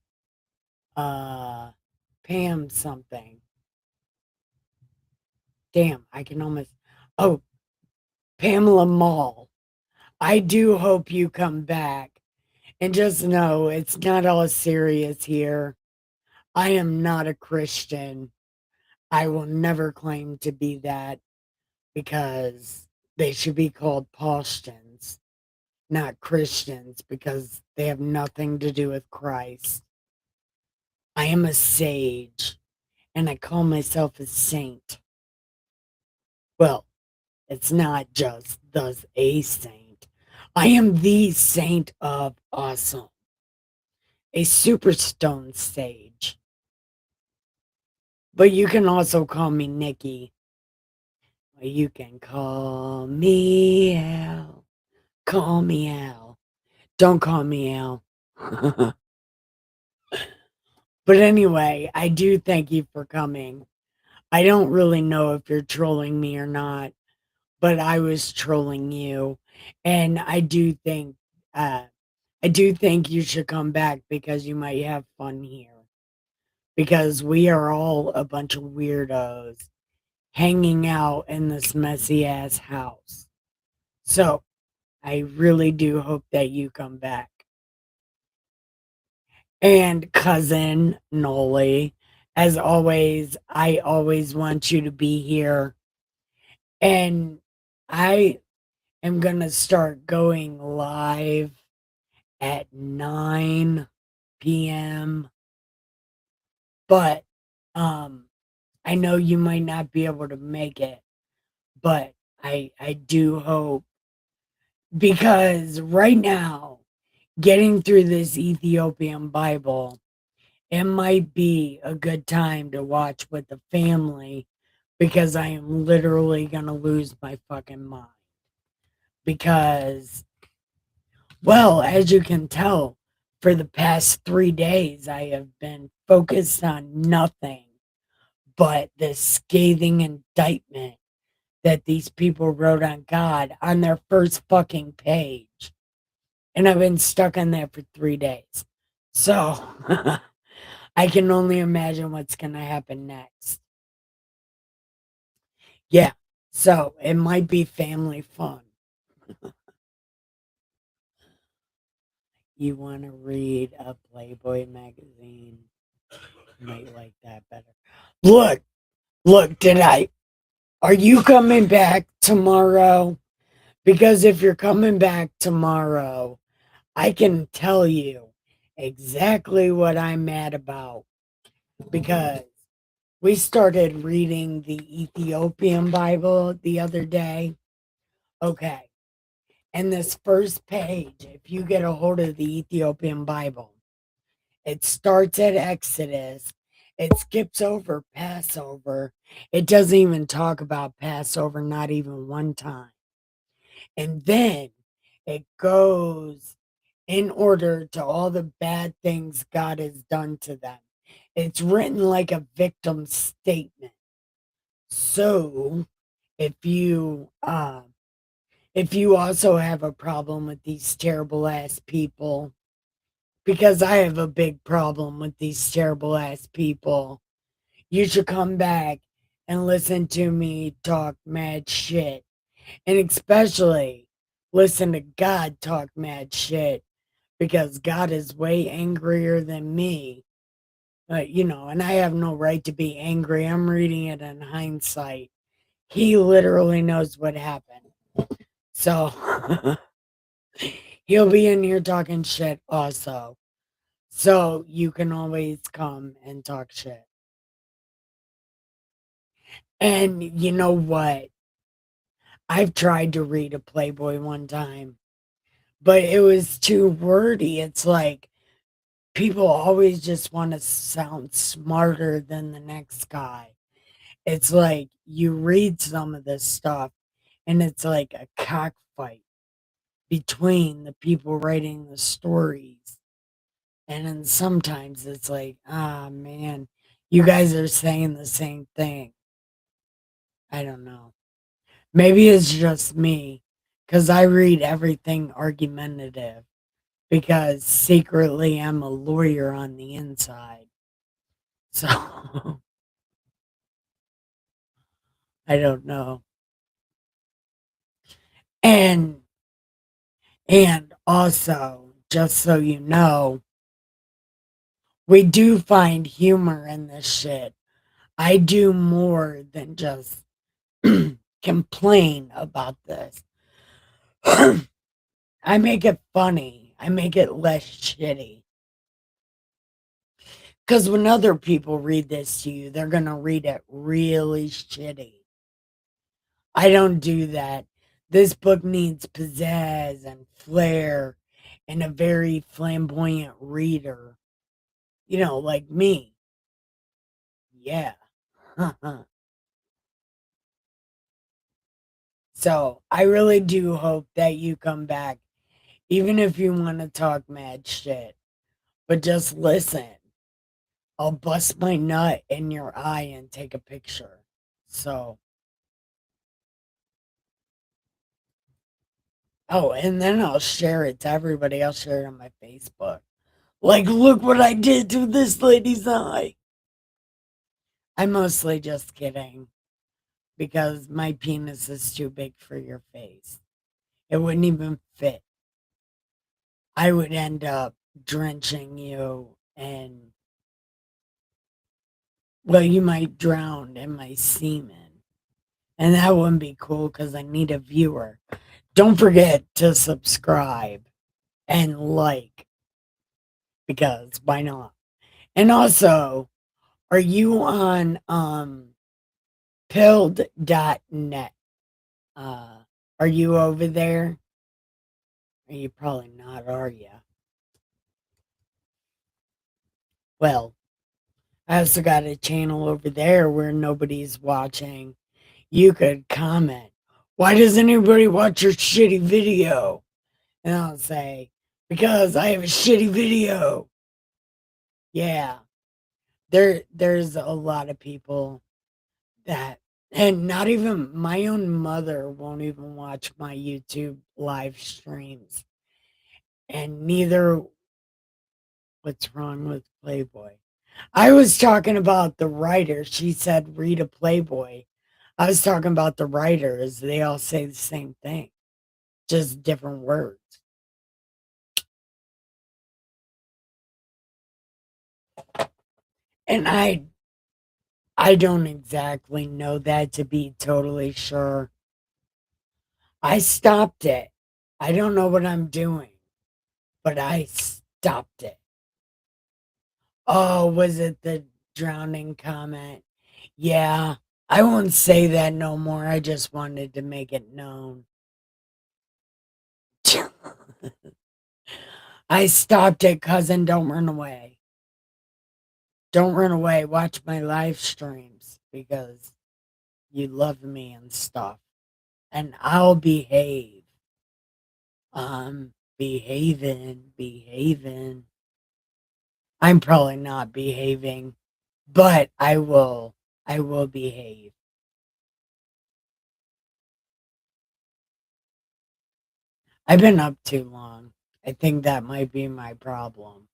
Uh, Pam something. Damn, I can almost. Oh, Pamela Mall. I do hope you come back. And just know it's not all serious here. I am not a Christian. I will never claim to be that because they should be called Paustians. not Christians, because they have nothing to do with Christ. I am a sage, and I call myself a saint. Well, it's not just thus a saint. I am the saint of awesome, a superstone sage. But you can also call me Nikki. Or you can call me Al. Call me Al. Don't call me Al. But anyway, I do thank you for coming. I don't really know if you're trolling me or not, but I was trolling you. And uh I do think you should come back because you might have fun here. Because we are all a bunch of weirdos hanging out in this messy ass house. So I really do hope that you come back. And cousin Noli, as always, I always want you to be here. And I am going to start going live at 9 p.m. But I know you might not be able to make it, but I do hope, because right now, getting through this Ethiopian Bible, it might be a good time to watch with the family, because I am literally gonna lose my fucking mind. Because, well, as you can tell, for the past 3 days, I have been focused on nothing but the scathing indictment that these people wrote on God on their first fucking page. And I've been stuck on that for 3 days. So I can only imagine what's going to happen next. Yeah. So it might be family fun. You want to read a Playboy magazine? You might like that better. Look, look, are you coming back tomorrow? Because if you're coming back tomorrow, I can tell you exactly what I'm mad about. Because we started reading the Ethiopian Bible the other day. Okay. And this first page, if you get a hold of the Ethiopian Bible, it starts at Exodus. It skips over Passover. It doesn't even talk about Passover, not even one time. And then it goes in order to all the bad things God has done to them. It's written like a victim statement. So if you if you also have a problem with these terrible ass people, because I have a big problem with these terrible ass people, you should come back and listen to me talk mad shit. And especially listen to God talk mad shit, because God is way angrier than me. And I have no right to be angry. I'm reading it in hindsight. He literally knows what happened. So he'll be in here talking shit also. So you can always come and talk shit. And you know what? I've tried to read a Playboy one time, but it was too wordy. It's like people always just want to sound smarter than the next guy. It's like you read some of this stuff and it's like a cockfight between the people writing the stories. And then sometimes it's like, ah, man, you guys are saying the same thing. I don't know. Maybe it's just me, because I read everything argumentative, because secretly I'm a lawyer on the inside. So I don't know. And and also, just so you know, we do find humor in this shit. I do more than just complain about this. I make it funny. I make it less shitty. Because when other people read this to you, they're going to read it really shitty. I don't do that. This book needs pizzazz and flair and a very flamboyant reader. You know, like me. Yeah. So I really do hope that you come back, even if you want to talk mad shit. But just listen. I'll bust my nut in your eye and take a picture. So, oh, and then I'll share it to everybody. I'll share it on my Facebook. Like, look what I did to this lady's eye. I'm mostly just kidding because my penis is too big for your face. It wouldn't even fit. I would end up drenching you and, well, you might drown in my semen. And that wouldn't be cool because I need a viewer. Don't forget to subscribe and like because why not? And also, are you on pilled.net? Uh are you over there? Are you probably not, are you? Well, I also got a channel over there where nobody's watching. You could comment, why does anybody watch your shitty video? And I'll say, because I have a shitty video. Yeah. There's a lot of people that, and not even my own mother won't even watch my YouTube live streams. And neither, what's wrong with Playboy? I was talking about the writer. She said read a Playboy. I was talking about the writers. They all say the same thing, just different words. And I don't exactly know that to be totally sure. I stopped it. I don't know what I'm doing, but I stopped it. Oh, was it the drowning comment? Yeah, I won't say that no more. I just wanted to make it known. I stopped it, cousin. Don't run away. Don't run away. Watch my live streams because you love me and stuff. And I'll behave. Behaving. I'm probably not behaving, but I will behave. I've been up too long. I think that might be my problem.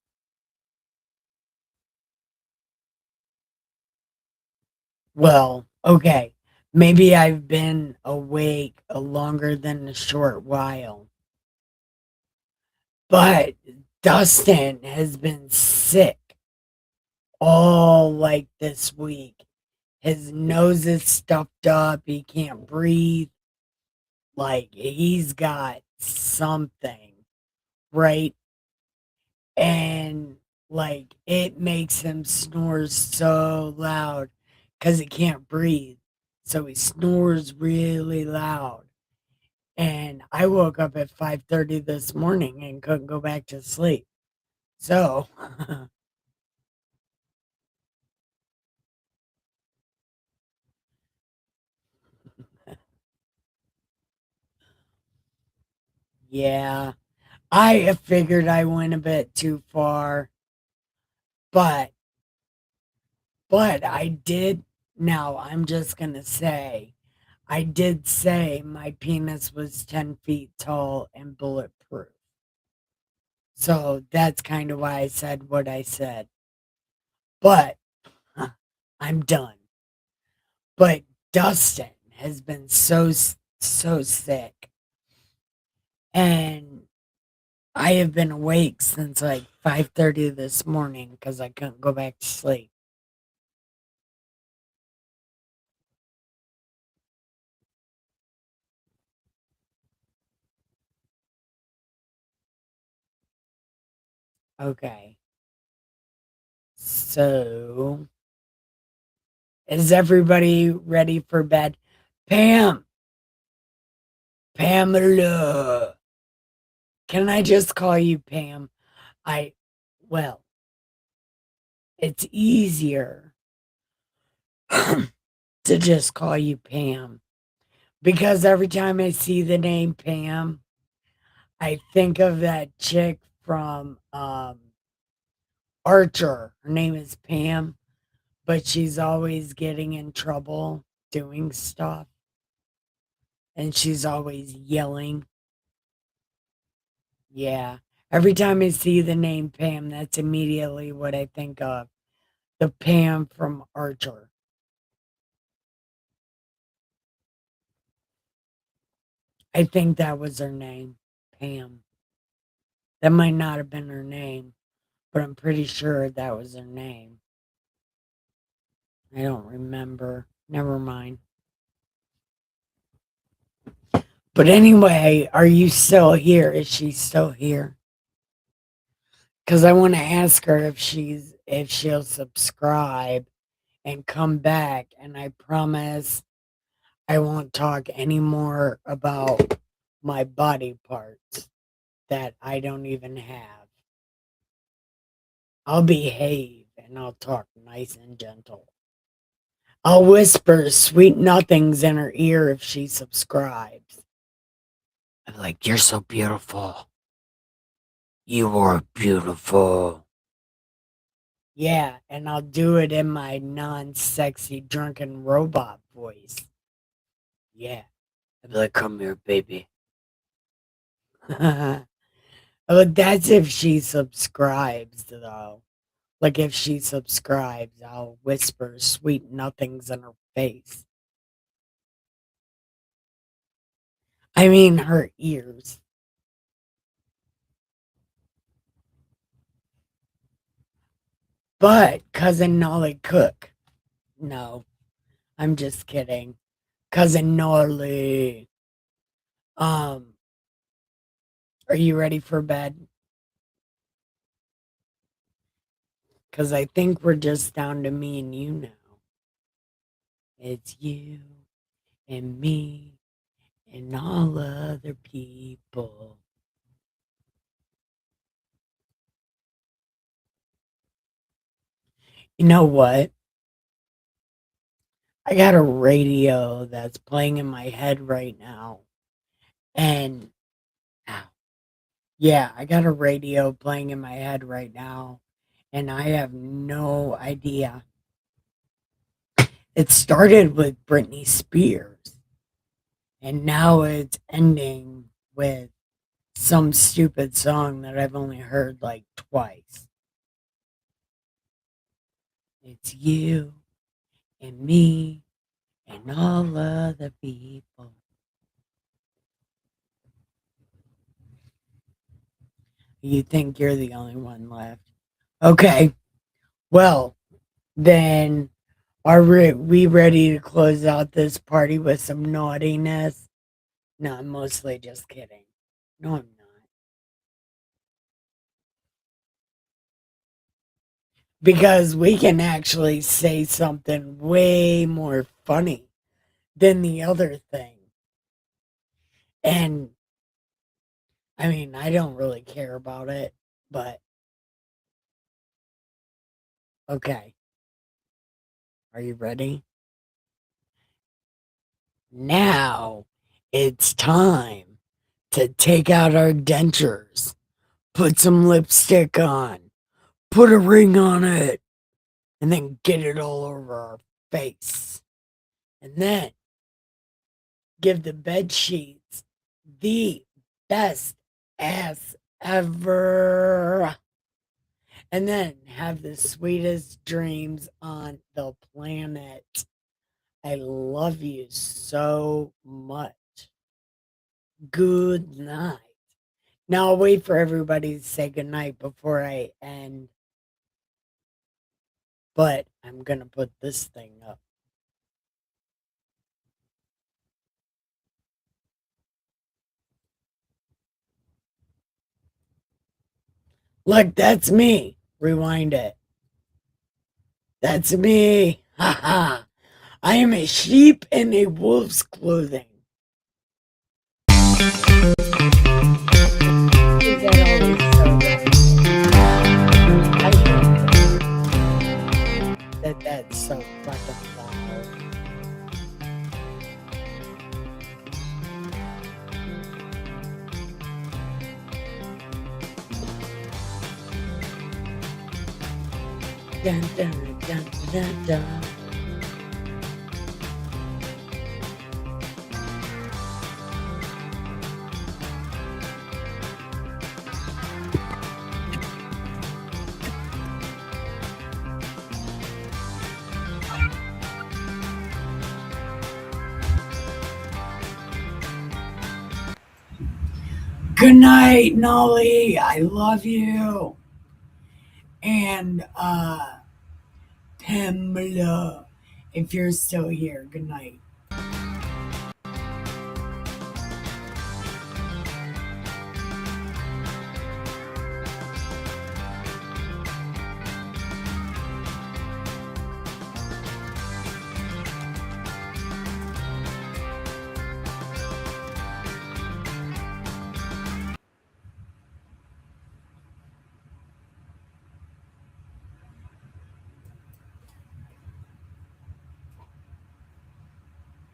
Well, okay. Maybe I've been awake a longer than a short while. But Dustin has been sick all like this week. His nose is stuffed up. He can't breathe. Like he's got something, right? And like it makes him snore so loud because he can't breathe. So he snores really loud. And I woke up at 5:30 this morning and couldn't go back to sleep. So yeah, I figured I went a bit too far, but I did. Now I'm just gonna say I did say my penis was 10 feet tall and bulletproof. So that's kind of why I said what I said. But I'm done. But Dustin has been so sick. And I have been awake since like 5:30 this morning because I couldn't go back to sleep. Okay. So, is everybody ready for bed? Pam, Pamela. Can I just call you Pam? I, well, it's easier to just call you Pam because every time I see the name Pam, I think of that chick from Archer. Her name is Pam, but she's always getting in trouble doing stuff and she's always yelling. Yeah. Every time I see the name Pam, that's immediately what I think of. The Pam from Archer. I think that was her name, Pam. That might not have been her name, but I'm pretty sure that was her name. I don't remember. Never mind. But anyway, are you still here? Is she still here? Because I want to ask her if she'll subscribe and come back. And I promise I won't talk anymore about my body parts that I don't even have. I'll behave and I'll talk nice and gentle. I'll whisper sweet nothings in her ear if she subscribes. I'm like, you're so beautiful. You are beautiful. Yeah, and I'll do it in my non sexy drunken robot voice. Yeah. I'll be like, come here, baby. Oh, that's if she subscribes, though. Like, if she subscribes, I'll whisper sweet nothings in her face. I mean, her ears. But Cousin Nolly Cook. No, I'm just kidding. Cousin Nolly. Um, are you ready for bed? Because I think we're just down to me and you now. It's you and me and all other people. You know what? I got a radio that's playing in my head right now. And ow, yeah, I got a radio playing in my head right now. And I have no idea. It started with Britney Spears. And now it's ending with some stupid song that I've only heard like twice. It's you and me and all other people. You think you're the only one left. Okay, well, then we ready to close out this party with some naughtiness? No, I'm mostly just kidding. No, I'm not. Because we can actually say something way more funny than the other thing. And I mean, I don't really care about it, but okay. Are you ready? Now it's time to take out our dentures, put some lipstick on, put a ring on it, and then get it all over our face. And then give the bed sheets the best ass ever. And then have the sweetest dreams on the planet. I love you so much. Good night. Now I'll wait for everybody to say good night before I end, but I'm gonna put this thing up. Look, that's me. Rewind it. That's me. Ha ha. I am a sheep in a wolf's clothing. Is that always so right? I hate that's so fucking loud. Dun, dun, dun, dun, dun. Good night, Nolly. I love you. And Pamela, if you're still here, good night.